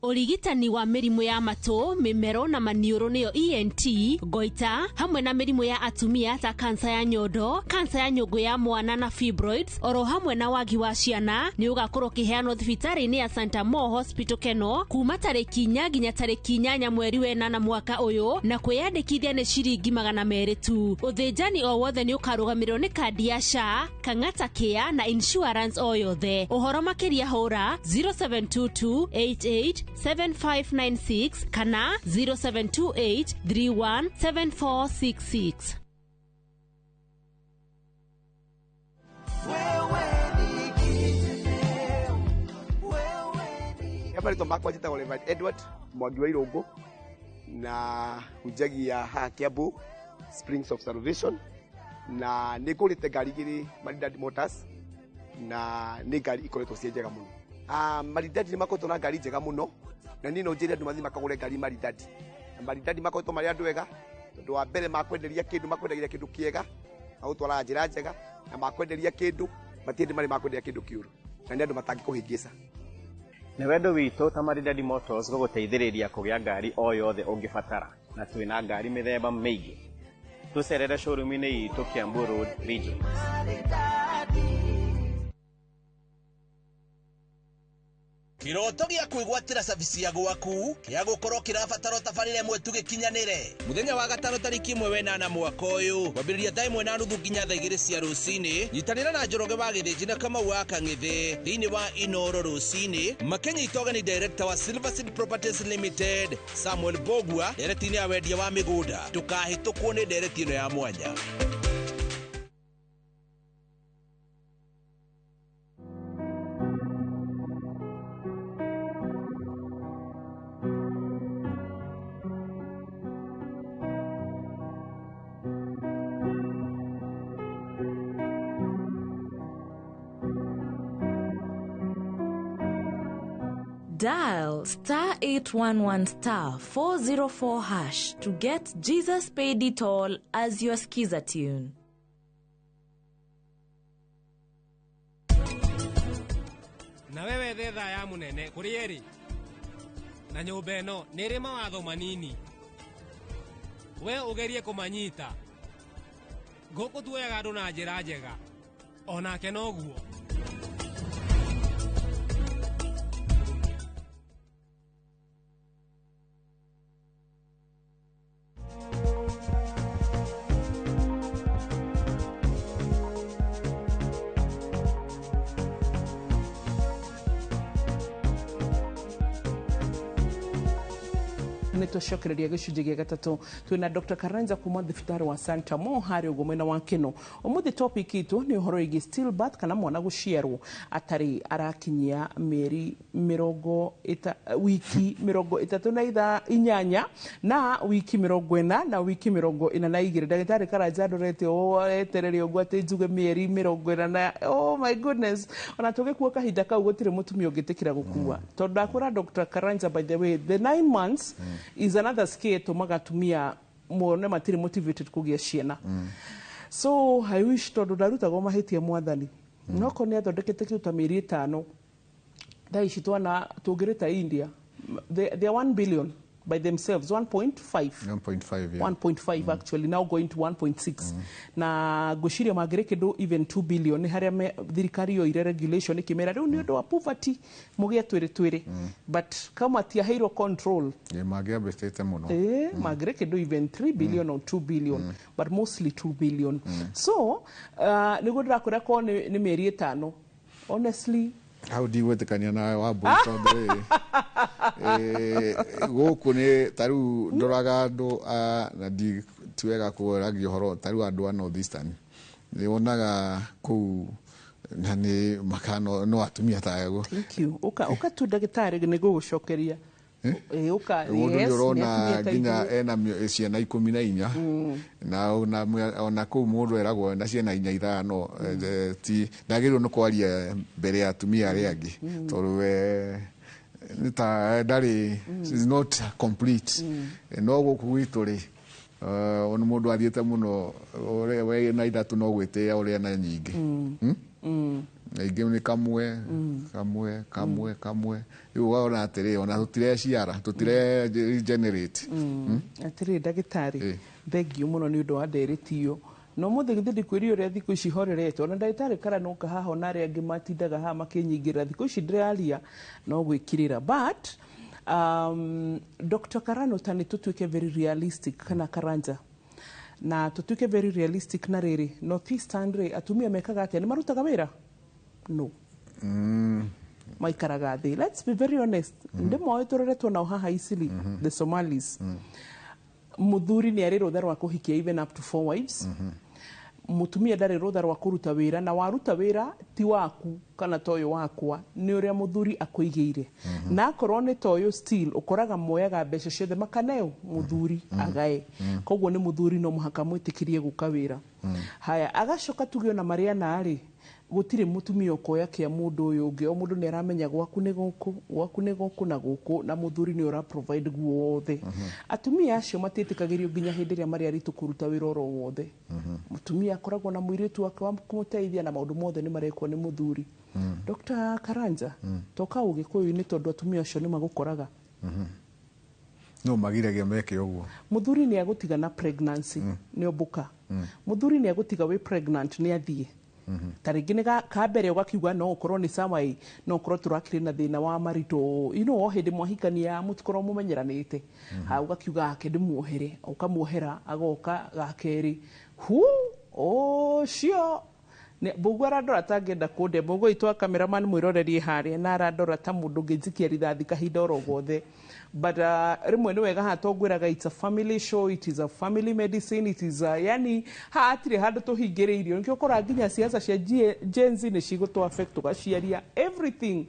Urigitani wa mirimu ya mato, mimero na maniuro niyo ENT, goita, hamwe na mirimu ya atumia ta kansa ya nyondo, kansa ya nyongo ya mwana na fibroids, oro hamwe na wagi wa ciana, ni ugakorwo kiheanwo thibitari-ini ya Santa Mo Hospital Keno, kuma tariki 4 nginya tariki 8 mweri wa 8 mwaka uyu, na kwiyandikithia ni ciringi 200 tu. Uthinjani o wothe ni ukarugamirwo ni kadi ya SHA, Kang'ata Care na insurance o yothe. Uhoro makiria hura 0722887596 kana 0728317466. Marito makwa njitagwo Reverend Edward Mwangi wa Irungu na hujagia haha Kiambu Springs of Salvation na nĩngũrĩte ngari igĩrĩ Maridadi Motors na nĩ ngari ikoretwo ciĩ njega mũno. Maridadi nĩ makoretwo na ngari njega mũno na niĩ no njĩre andũ mathiĩ makagũre ngari Maridadi. Maridadi makoretwo marĩ andũ ega tondũ wa mbere makwenderia kĩndũ kĩega magũtwara njĩra njega na makwenderia kĩndũ matiende marĩ makwenderia kĩndũ kĩũru na nĩ andũ matangĩkũhĩngĩca. Nĩ wendo witũ ta Maridadi Motors gũgũteithĩrĩria kũgĩa ngari o yothe ũngĩbatara na twĩna ngari mĩthemba mĩingĩ. Tũcerere showroom-inĩ itũ Kiambu Road Region. Kiroto gĩa kwĩgwatĩra service ya gwaku kĩa gũkorwo kĩrabatara tabarĩra ĩmwe tu gĩkinyanĩre. Mũthenya wa gatano tariki 1/8 mwaka ũyũ kwambĩrĩria thaa 1:30 nginya thaa 2 cia rũcinĩ. Nyitanĩra na Njoroge wa Gĩthĩnji na Kamau wa Kang'ĩthĩ thĩinĩ wa Inoro rũcinĩ. Makenya itogani director wa Silverseed Properties Limited Samuel Bogua director-inĩ ya wendia wa mĩgũnda. Tukahĩtũkwo nĩ direct ĩno ya mwanya. Dial *811*404# to get Jesus Paid It All as your skiza tune. Na wewe thetha ya munene kuri eri na nyumba ino nĩ ĩrĩ mawatho manini, we ugerie kumanyita gũkũ tuoyaga andũ na njĩra njega onake noguo. Nitũcokereria gĩcunjĩ gĩa gatatu twĩna Dr. Karanja kuma thibitari wa Santa Mo harĩ ũguo mwena wa Keno. Ũmũthĩ topic itũ nĩ ũhoro wĩgiĩ stillbirth kana mwana gũciarwo atarĩ arakinyia wiki 38 na wiki 40 na wiki 42. Ndagĩtarĩ Karanja ndorete etereire ũguo atĩ njuge mĩeri 40. Oh my goodness, ona tũgĩkua kahinda kau gũtirĩ mũtumia ũngĩtĩkĩra gũkua tondũ ndakwĩra Dr. Karanja, by the way, the 9 months is another scale tumaga tumia muone matiri motivated kugia ciana. So I wish tondu ndarutagwo mahitia mwathani noko ni athondekete kiuta mĩeri 5 thaa ici twana tũngĩrĩta India they are 1 billion by themselves 1.5 yeah. 1.5 actually now going to 1.6 na ngwiciria mangire kindu even 2 billion ni haria thirikari yo ire regulation ikimera riu ni undu wa poverty mugia twiri but kama tiaheirwo control mangiambitite muno mangire kindu even 3 billion or 2 billion but mostly 2 billion so niguo ndirakwira ko ni mieri 5 honestly how do you wetekania na wa boyfriend guku ni taru ndoraga andu na di tuwega kuoragia horo taru andu a North Eastern ni wonaga ku na ni makano no atumia taego thank you uka tu ndagitari ni gugucokeria uka yes urona ginya ena ciana 14 na ona ku mundu eragwo na ciana 5 ti ndagirwo no kwaria mbere ya atumia ari angi tondu nita ndari is not complete no guku gwituri onu mundu athiete muno we na ithatu no gwitia uri na nyingi ni kamwe riu waona atiri ona tutire ciara tutire generate atiri ndagitari thengio muno ni undu wa nderitio no muthe githindi kwiri uria thiku ici horeretwo na ndagitari karanuka haha na ari angi matindaga haha makinyingira thiku ici ndiraria no gwikirira but Dr. Karano tani tutuike very realistic kana Karanja na tutuike very realistic na riri North Eastern atumia mekaga atia ni marutaga wira no maikaraga thi let's be very honest ndimo turoretwo na haha isili the Somalis muthuri ni ari rutha rwa kuhikia even up to 4 wives mutumia ndari rutha rwa kuruta wira na waruta wira ti waku kana toyo wakwa ni uria muthuri akuigeire na akorwo ni toyo still ukoraga moyaga mbeca ciothe makaneo muthuri agae koguo ni muthuri no muhaka mwitikirie guka wira haya agacoka tugio na maria na ari gutire mutumia ukoya kia mundu uyu ungi o mundu ni aramenya gwaku ni guku na guku na muthuri ni ura provide guothe atumia acio matitikagirio nginya hindi ria mari aritu kuruta wira oro wothe mutumia akoragwo na muiritu wake wa kumuteithia na maundu mothe ni marekwo ni muthuri Dr. Karanja toka ugikuyu-ini tondu atumia acio ni magukoraga no magiragia meke uguo muthuri ni agutiga na pregnancy ni obuka muthuri ni agutiga we pregnant ni athie taringi ni ka mbere ugakiuga no ukorwo ni samai no ukorwo turakire na thina wa marito hindi mwahikania mutikoro mumenyeranite ha ugakiuga akende muohere ukamuohera agoka gakeri cio ne bugu aradora tangenda kunde bugu itwa cameraman mwirorerie haria na aradora ta mundu ngijikia rithathi kahinda oro gothe but rimwe ni wega hatongwiraga it's a family show, it is a family medicine, it is a yani hatire handu tuhingiriirio nikio kora nginya siasa cia Gen Z ni cigutwa affect ugaciaria everything.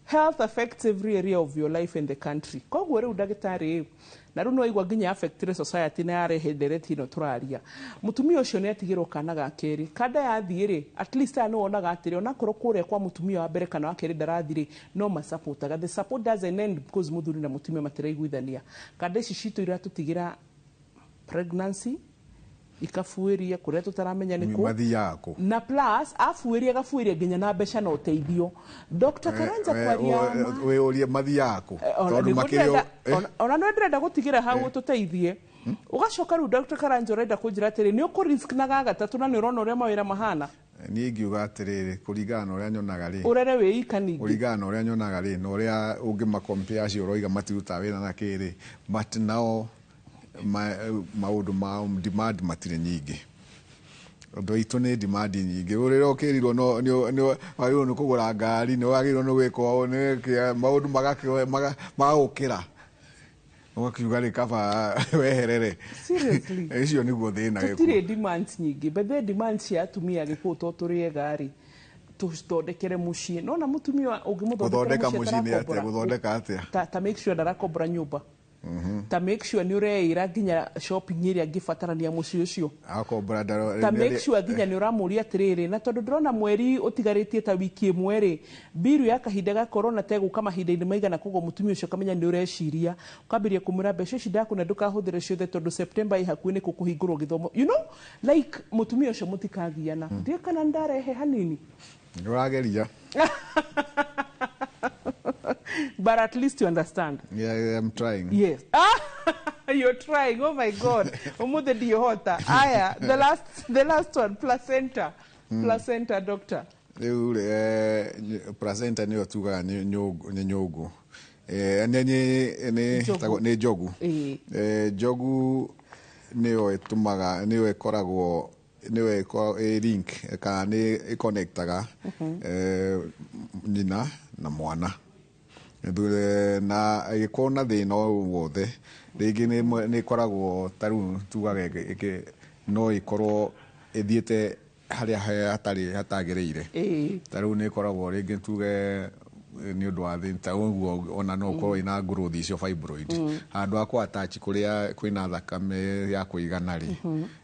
Health affects every area of your life in the country. Koguo riu ndagitari na riu no igwa nginya affect society na yarehe ndereti no turaria mutumia ucio ni atigirwo kana gakeri kada yathire at least ano onaga atire ona korwo kuria kwa mutumia wa mbere kana wakeri ndarathire no ma supportaga the support doesn't end because muthuri na mutumia matiraiguithania kada ici citu iratutigira pregnancy ikafuiria kuria tutaramenya niko mathi yako na plus afuiria gafuiria nginya na mbeca na uteithio. Dr. Karanja kwaria we uria mathi yako tondu makirio ona no ndenda gutigira hau tuteithie ugacoka ru Dr. Karanja urenda kunjira atiri ni uku risk na gagatatu na ni urona uria mawira mahana ni ngiuga atiriri kuringana uria nyonaga ri urere we ikaningi kuringana uria nyonaga ri no uria ungima compare acio uroiga matiruta wira na kiri but now maundu ma demand matire nyingi ndo itu ni demand nyingi urira ukirirwo no wagirwo ni kugura ngari no wagirwo ni gwikwo ni maundu magakira ugakiuga ri kaba weherere seriously icio niguo thina giko tutire demands nyingi but the demands cia atumia giko tuturie ngari tustondekere mucii no na mutumia ungimuthondeka mucii ni atia guthondeka atia ta make sure ndarakobra nyumba ta make sure ni ureira nginya shopping area ngibatarania mucii ucio akombra ta make sure nginya ni uramuria atiriri na tondu ndrona mweri utigaritie ta wiki imwe ri biru ya kahinda ga corona teguka mahinda-ini maigana koguo mutumia ucio kamenya ni ureciria ukambiria kumura mbeca ici ndaku na ndukahuthire ciothe tondu September i hakuhi ni kukuhingurwo githomo you know like mutumia ucio mutikagiana ndie kana ndarehe hanini ndurageria But at least you understand. Yeah, I'm trying. Yes. You're trying. Oh my God. Umude dihota. Aya, the last one, placenta. Placenta, doctor. Placenta ni otuga ni nyogo. Ni jogu. Jogu niyo etumaga niyo ekoragwo niyo link ka ni connectaga nyina na mwana. Na ikona thina wothe rĩngĩ nĩ ikoragwo taru tugaga no ikorwo ithiĩte harĩa hatagĩrĩire taru nĩ ikoragwo rĩngĩ tuge nĩ ũndũ wa thĩna ta ũguo ona no ũkorwo ina growth icio fibroid handũ ha attach kũrĩa kwĩna thakame ya kũigana rĩ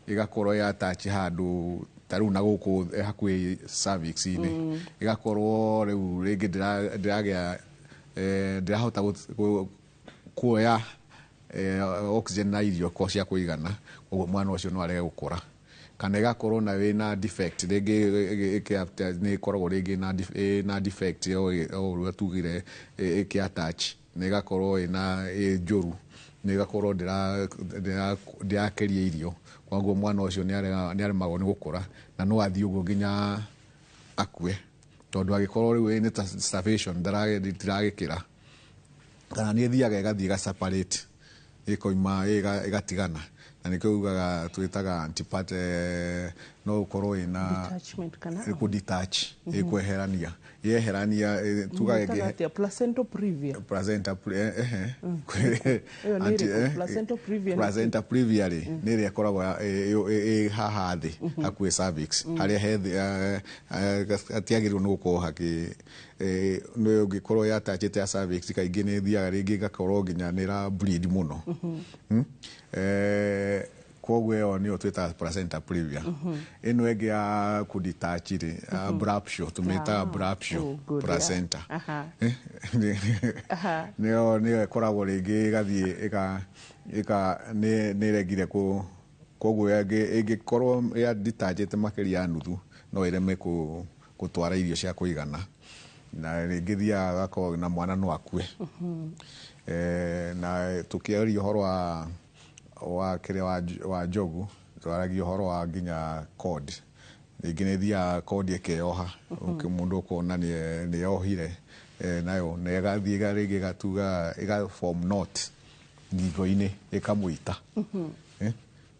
igakorwo ya attach handũ taru na gũkũ hakuhĩ cervix inĩ igakorwo rĩu rĩngĩ ndĩragĩa ndirahota kuoya oxygen na irio kwa cia kuigana ũguo mwana ũcio no arege gũkũra kana igakorwo na wĩna defect rĩngĩ nĩ ikoragwo rĩngĩ na defect o ũrĩa tugire attach na igakorwo ĩna njũru na igakorwo ndĩrakĩria irio koguo mwana ũcio nĩ aremagwo nĩ gũkũra na no athiĩ ũguo nginya akue tondu agĩkorwo rĩu nĩ ta starvation ndaragĩkĩra kana nĩ thiaga igathiĩ separate ikoima igatigana na nĩkĩo ugaga twĩtaga antipat no ũkorwo ĩna detach ikweherania yeherania tugaga placenta previa placenta previa nĩ ĩrĩa ĩkoragwo haha thĩ hakuhĩ cervix harĩa hatiagĩrĩirwo nĩ gũkorwo nĩ ũngĩkorwo yatachĩte ya cervix kaingĩ nĩ thiaga rĩngĩ ĩgakorwo nginya nĩ ĩra bleed mũno koguo ĩyo nĩyo twĩtaga placenta previa ĩno ĩngĩ ya kudetach rĩ abruptio tũmĩtaga abruptio placenta nĩyo ĩkoragwo rĩngĩ ĩgathiĩ nĩ ĩregire koguo ĩngĩkorwo ya detachĩte makĩria ya nuthu no ĩreme gũtwara irio cia kũigana na rĩngĩ thiaga agakorwo na mwana no akue na tũkĩaria ũhoro wa kĩrĩa wa njogu twaragia ũhoro wa nginya cord rĩngĩ nĩ thiaga cord ĩkeyoha mũndũ ũkona nĩ yohire nayo na ĩgathiĩ rĩngĩ ĩgatuga ĩgaform knot ngingo-inĩ ĩkamũita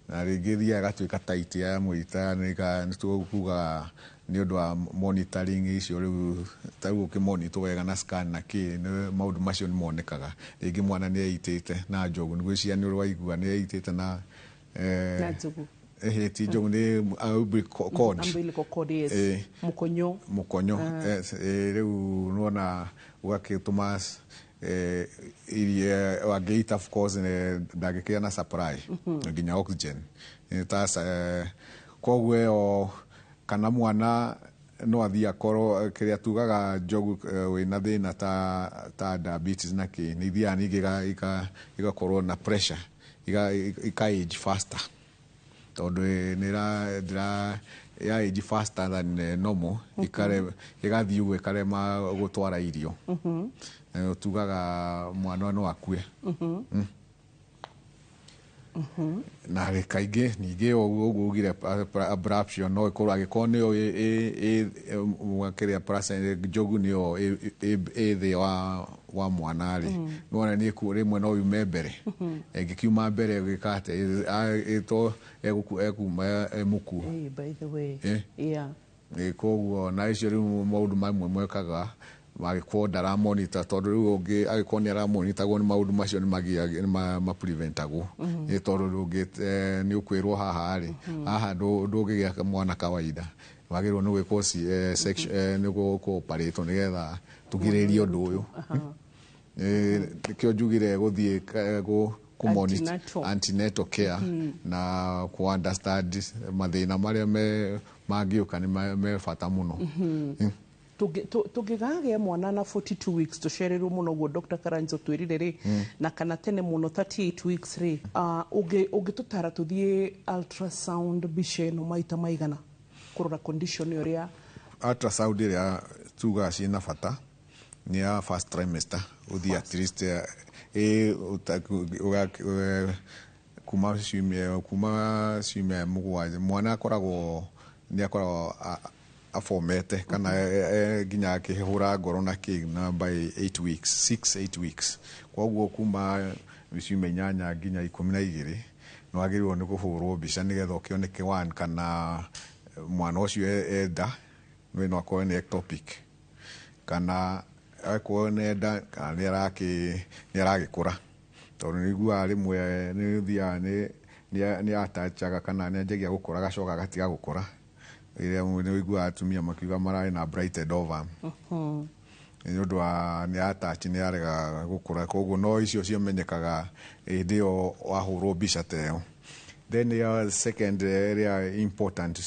na rĩngĩ thiaga ĩgatuĩka tight ya mũita nĩ tũkuga nĩ ũndũ wa monitoring icio rĩu tarĩu ũkĩmonitwo wega na scan na maũndũ macio nĩ monekaga rĩngĩ mwana nĩ eitĩte na njogu nĩgwĩciria nĩ waigua nĩ eitĩte na ti njogu nĩ umbilical cord mũkonyo rĩu nona ũgagĩtũma wangĩita of course ndangĩkĩgĩa na supply nginya oxygen koguo ĩyo kana mwana no athiĩ akorwo kĩrĩa tugaga njogu wĩna thĩna ta diabetes na nĩ ithiaga ningĩ igakorwo na pressure ika-age faster tondũ ya age faster than normal igathiĩ ũguo ikarema gũtwara irio tugaga mwana no akue na kaingĩ ningĩ ũguo ugire abruptio no ikorwo agĩkorwo nĩyo kĩrĩa placenta njogu nĩyo thĩ wa mwana rĩ nĩwona nĩ rĩmwe no yume mbere ĩngĩkiuma mbere gĩka atĩ ekuma mũkuo koguo na icio rĩu maũndũ mamwe mwekaga magĩkorwo ndaramonita tondũ rĩu ũngĩ agĩkorwo nĩ aramonitarwo nĩ maũndũ macio nĩ mapreventagwo nĩ tondũ rĩu nĩ ũkwĩrwo haha rĩ haha ndũngĩgĩa mwana kawaida wagĩrĩirwo nĩ gwĩkwo nĩ gũoparĩtwo nĩgetha tũgirĩrĩrie ũndũ ũyũ nĩkĩo njugire gũthiĩ antenatal care na ku understand mathĩna marĩa mangĩũka nĩ me bata mũno tũngĩgagĩa mwana na 42 weeks tũcererwo mũno guo Dr. Karanja twĩrire rĩ na kana tene mũno 38 weeks rĩ ũngĩtũtara tũthiĩ ultrasound mbica ĩno maita maigana kũrora condition ũrĩa ultrasound ĩrĩa tugaga ciĩna bata ni ya first trimester uthi at least kuma ciumia mũgwanja mwana akoragwo nĩ akoragwo afomete kana nginya akĩhũra ngoro na na by 8 weeks 6-8 weeks koguo kuma ciumia 8 nginya 12 no agĩrĩirwo nĩ kũhũrwo mbica nĩgetha ũkĩoneke one kana mwana ũcio enda no akorwo nĩ ectopic kana akorwo nĩ enda kana nĩ aragĩkũra tondũ nĩiguaga rĩmwe nĩ ũthiaga nĩ atachaga kana nĩ anjagia gũkũra gacoka gatiga gũkũra ĩrĩa nĩ ũiguaga atumia makiuga mararĩ na blighted ovum nĩ ũndũ wa nĩ attach nĩ arega gũkũra koguo no icio ciamenyekaga hĩndĩ ĩyo wahũrwo mbica ta ĩyo. Then second area important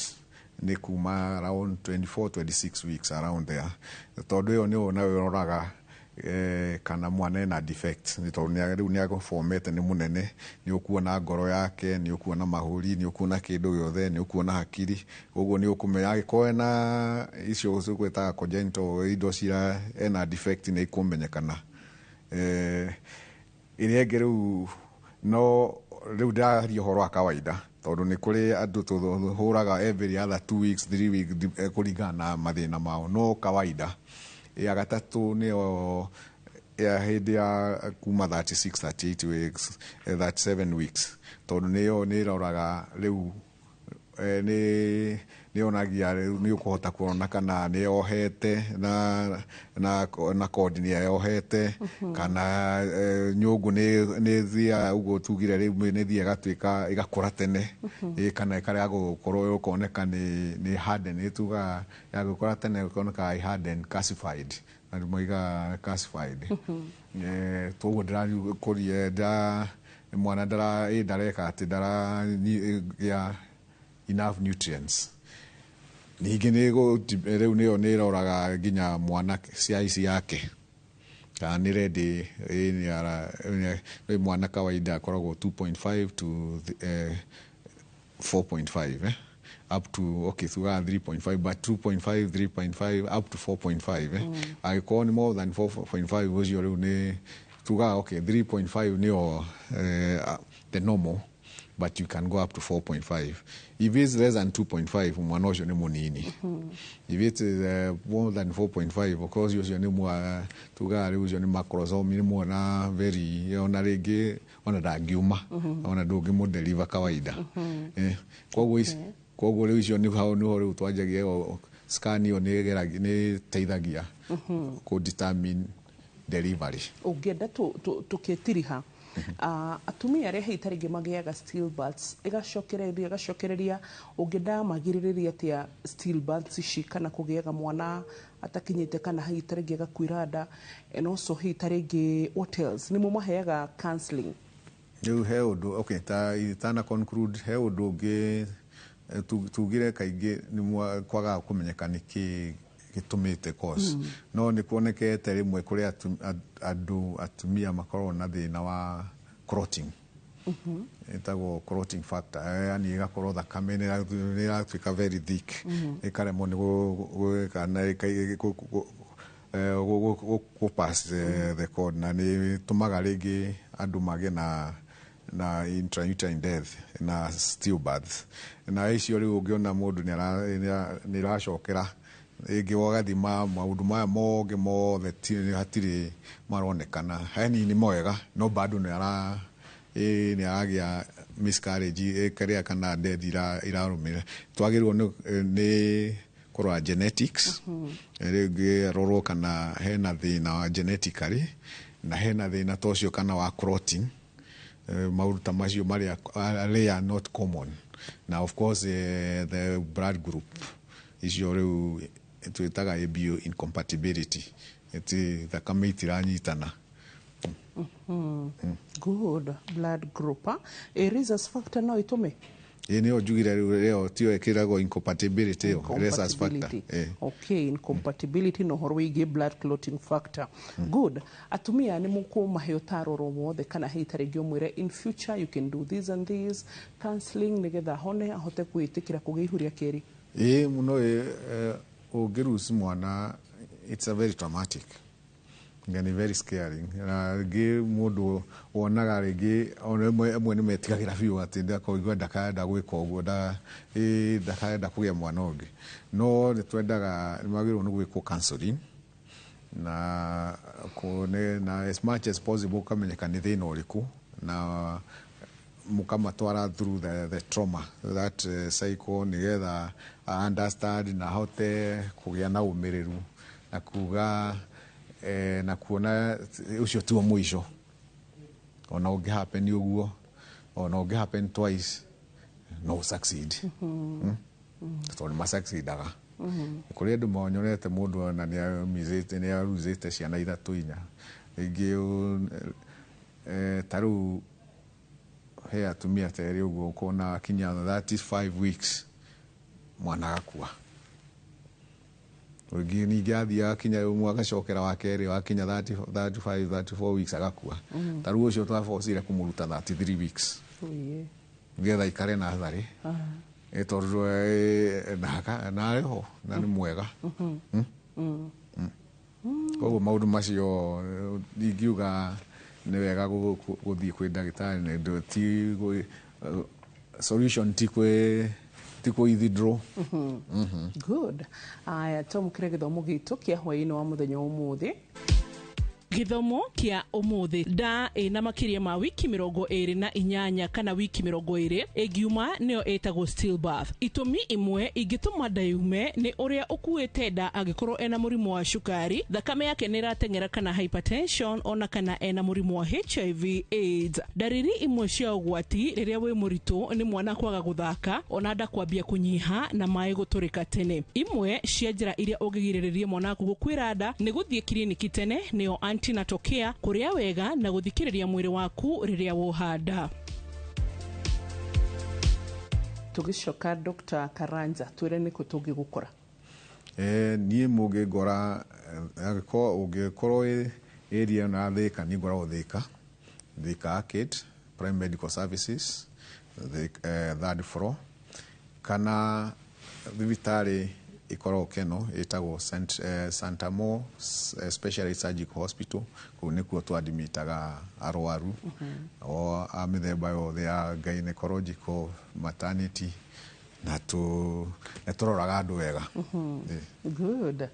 nĩ kuma around 24-26 weeks around there tondũ ĩyo nĩ wona ũroraga kana mwana ena defect nĩ tondũ rĩu nĩ agũfomete nĩ mũnene nĩ ũkuona ngoro yake nĩ ũkuona mahũri nĩ ũkuona kĩndũ gĩothe nĩ ũkuona hakiri ũguo nĩ ũkũmenya agĩkorwo ena icio gwĩtaga congenital indo cia ena defect nĩ ikũmenyekana. Ĩrĩa ĩngĩ rĩu no rĩu ndaria ũhoro wa kawaida tondũ nĩ kũrĩ andũ tũhũraga every other 2 weeks 3 weeks kũringana na mathĩna mao no kawaida ya gatatũ nĩyo hĩndĩ ya kuma 36-38 weeks 37 weeks tondũ nĩyo nĩ ĩroraga rĩu nĩ yonagia rĩu nĩ ũkũhota kuona kana nĩ yohete na kodi nĩ yohete kana nyũngũ nĩ thia ũguo tugire rĩu nĩ thia gatuĩka igakũra tene kana ĩkarega gũkorwo ũkoneka nĩ harden tuga ya gũkũra tene ũkoneka harden calcified na moiga calcified toguo ndĩrakũria mwana ndareka atĩ ndaragĩa enough nutrients. Ningĩ rĩu nĩyo nĩ ĩroraga nginya mwana size yake kana nĩ ready nĩ mwana kawaida akoragwo 2.5 to 4.5 up to okay tuga 3.5 but 2.5 3.5 up to 4.5 agĩkorwo nĩ more than 4.5 ũcio rĩu nĩ tuga okay 3.5 nĩyo the normal but you can go up to 4.5. If it's less than 2.5 mwana ũcio nĩ mũnini. If it's more than 4.5 of course ũcio nĩ mwa tuga rĩu ũcio nĩ macrosomy nĩ mwana very ona rĩngĩ ona ndangiuma ona ndũngĩmũ deliver kawaida. Koguo rĩu icio nĩho rĩu twanjagia scan ĩyo nĩ teithagia ku determine delivery. Ũngĩenda tũkĩtiriha atumia arĩa hihi tarĩngĩ magĩaga stillbirths ĩgacokereria ũngĩenda magirĩrĩria atĩa stillbirths ici kana kũgĩaga mwana atakinyĩte kana hihi tarĩngĩ agakuĩra nda and also hihi tarĩngĩ what else nĩ mũmaheaga counseling. Rĩu he ũndũ okay ta conclude he ũndũ ũngĩ tugire kaingĩ nĩ kwagaga kũmenyeka nĩkĩ gĩtũmĩte cause no nĩ kuonekete rĩmwe kũrĩ andũ atumia makoragwo na thĩna wa clotting ĩtagwo clotting factor yani ĩgakorwo thakame nĩ ĩratuĩka very thick ĩkaremwo nĩ pass the cord na nĩ tũmaga rĩngĩ andũ magĩe na intrauterine death na stillbirth na icio rĩu ũngĩona mũndũ nĩ aracokera ĩngĩ wagathima maũndũ maya mothe hatirĩ maronekana yani nĩ mwega no bado nĩ aragĩa miscarriage ĩkarĩa kana death irarũmĩrĩra twagĩrĩirwo nĩ kũrora genetics rĩngĩ rorwo kana hena thĩna wa genetically na hena thĩna ta ũcio kana wa clotting maũndũ ta macio marĩa rare not common na of course the blood group icio rĩu twĩtaga bio incompatibility eti thakame itiranyitana. Good blood group rhesus factor no ĩtũme nĩyo njugire rĩu tio ĩkĩragwo incompatibility ĩyo rhesus factor okay incompatibility no horo wĩgiĩ blood clotting factor. Good atumia nĩ mũkũmahe ũtaaro wothe kana hihi tarĩngĩ ũmwĩre in future you can do this and this counseling nĩgetha hone ahote gwĩtĩkĩra kũgĩa ihu rĩa kerĩ. Mũno ũngĩrusi mwana it's a very traumatic ni very scary na rĩngĩ mũndũ wonaga rĩngĩ amwe nĩ metigagĩra biũ atĩ ndakoigua ndakaenda gwĩka ũguo ndakaenda kũgĩa mwana ũngĩ no nĩ twendaga nĩ magĩrĩirwo nĩ gwĩkwo counseling na as much as possible kamenyeka nĩ thĩna ũrĩkũ na mukamatwara through the trauma that cycle nigetha understand na hote kugĩa na umĩrĩru na kuga na kuona ucio tu mwisho ona unge happen uguo ona unge happen twice no succeed so ni succeedaga kuri andu monyorete mundu na ni amizite ni aruzite ciana ithatu inya ingi taru he atumia teri uguo kona kinya 35 weeks mwana akua ugi ni gathia kinya mwaka cokera wa keri wa kinya 34 weeks agakua taru ucio twafocire kumuruta 33 weeks ngetha ikare na thari etorwo na reho na ni mwega koguo maundu macio ingiuga ni wega guthii kwi ndagitari na ti solution ti ku withdraw. Good. Aya tumukire githomo gitu kia hwaini wa muthenya umuthi. Githomo kia umuthi nda ina makiria ma wiki 28 kana wiki 20 egiuma nio etagwo stillbirth. Itumi imwe ingituma ndayume ni uria ukuite nda agikorwo ena murimu wa shukari, thakame yake ni ratengera kana hypertension ona kana ena murimu wa HIV AIDS. Dariri imwe cia ugwati riria wi muritu ni mwana kwaga guthaka ona nda kwambia kunyiha na mai guturika tene. Imwe cia njira iria ungigiriria mwana gũkuĩra nda ni guthie kliniki tene nio antinatokea kuria wega na guthikiriria mwiri waku riria wohanda. Tugicoka Dr. Karanja twire niko tungigukora. Nie mugigora ungikorwo area na thika ni ngora uthika Arcade Prime Medical Services the third floor kana thibitari ikoro keno etagwo Santa Mo Specialist Surgical Hospital kunikuo twadimitaga arwaru o amithemba yothe ya gynecological maternity na tũroraga andũ wega. Good.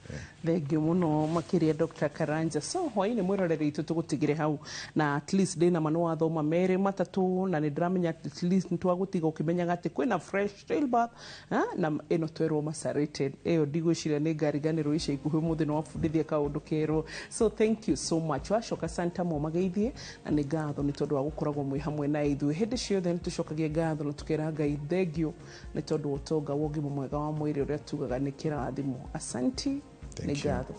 Thank you muno makiria Dr. Karanja. So hwaini mwirorere itu tugutigire hau na at least ndina manu wathoma mere matatu na ndramenya at least ntwagutiga ukimenyaga ati kwina fresh stillbirth na ino twerwo macerated eyo ndigwiciria ni ngariganirwo ica ikuhi muthi no wabundithia kaundu kero. So thank you so much. Wacoka Santa Mo mageithie na ni ngatho ni tondu wa gukoragwo mwi hamwe na ithuĩ hindi ciothe ni tucokagie ngatho na tukera Ngai thengio ni tondu utonga wogi mwega wa mwiri uria tugaga ni kirathimo. Asanti. Ni ngatho.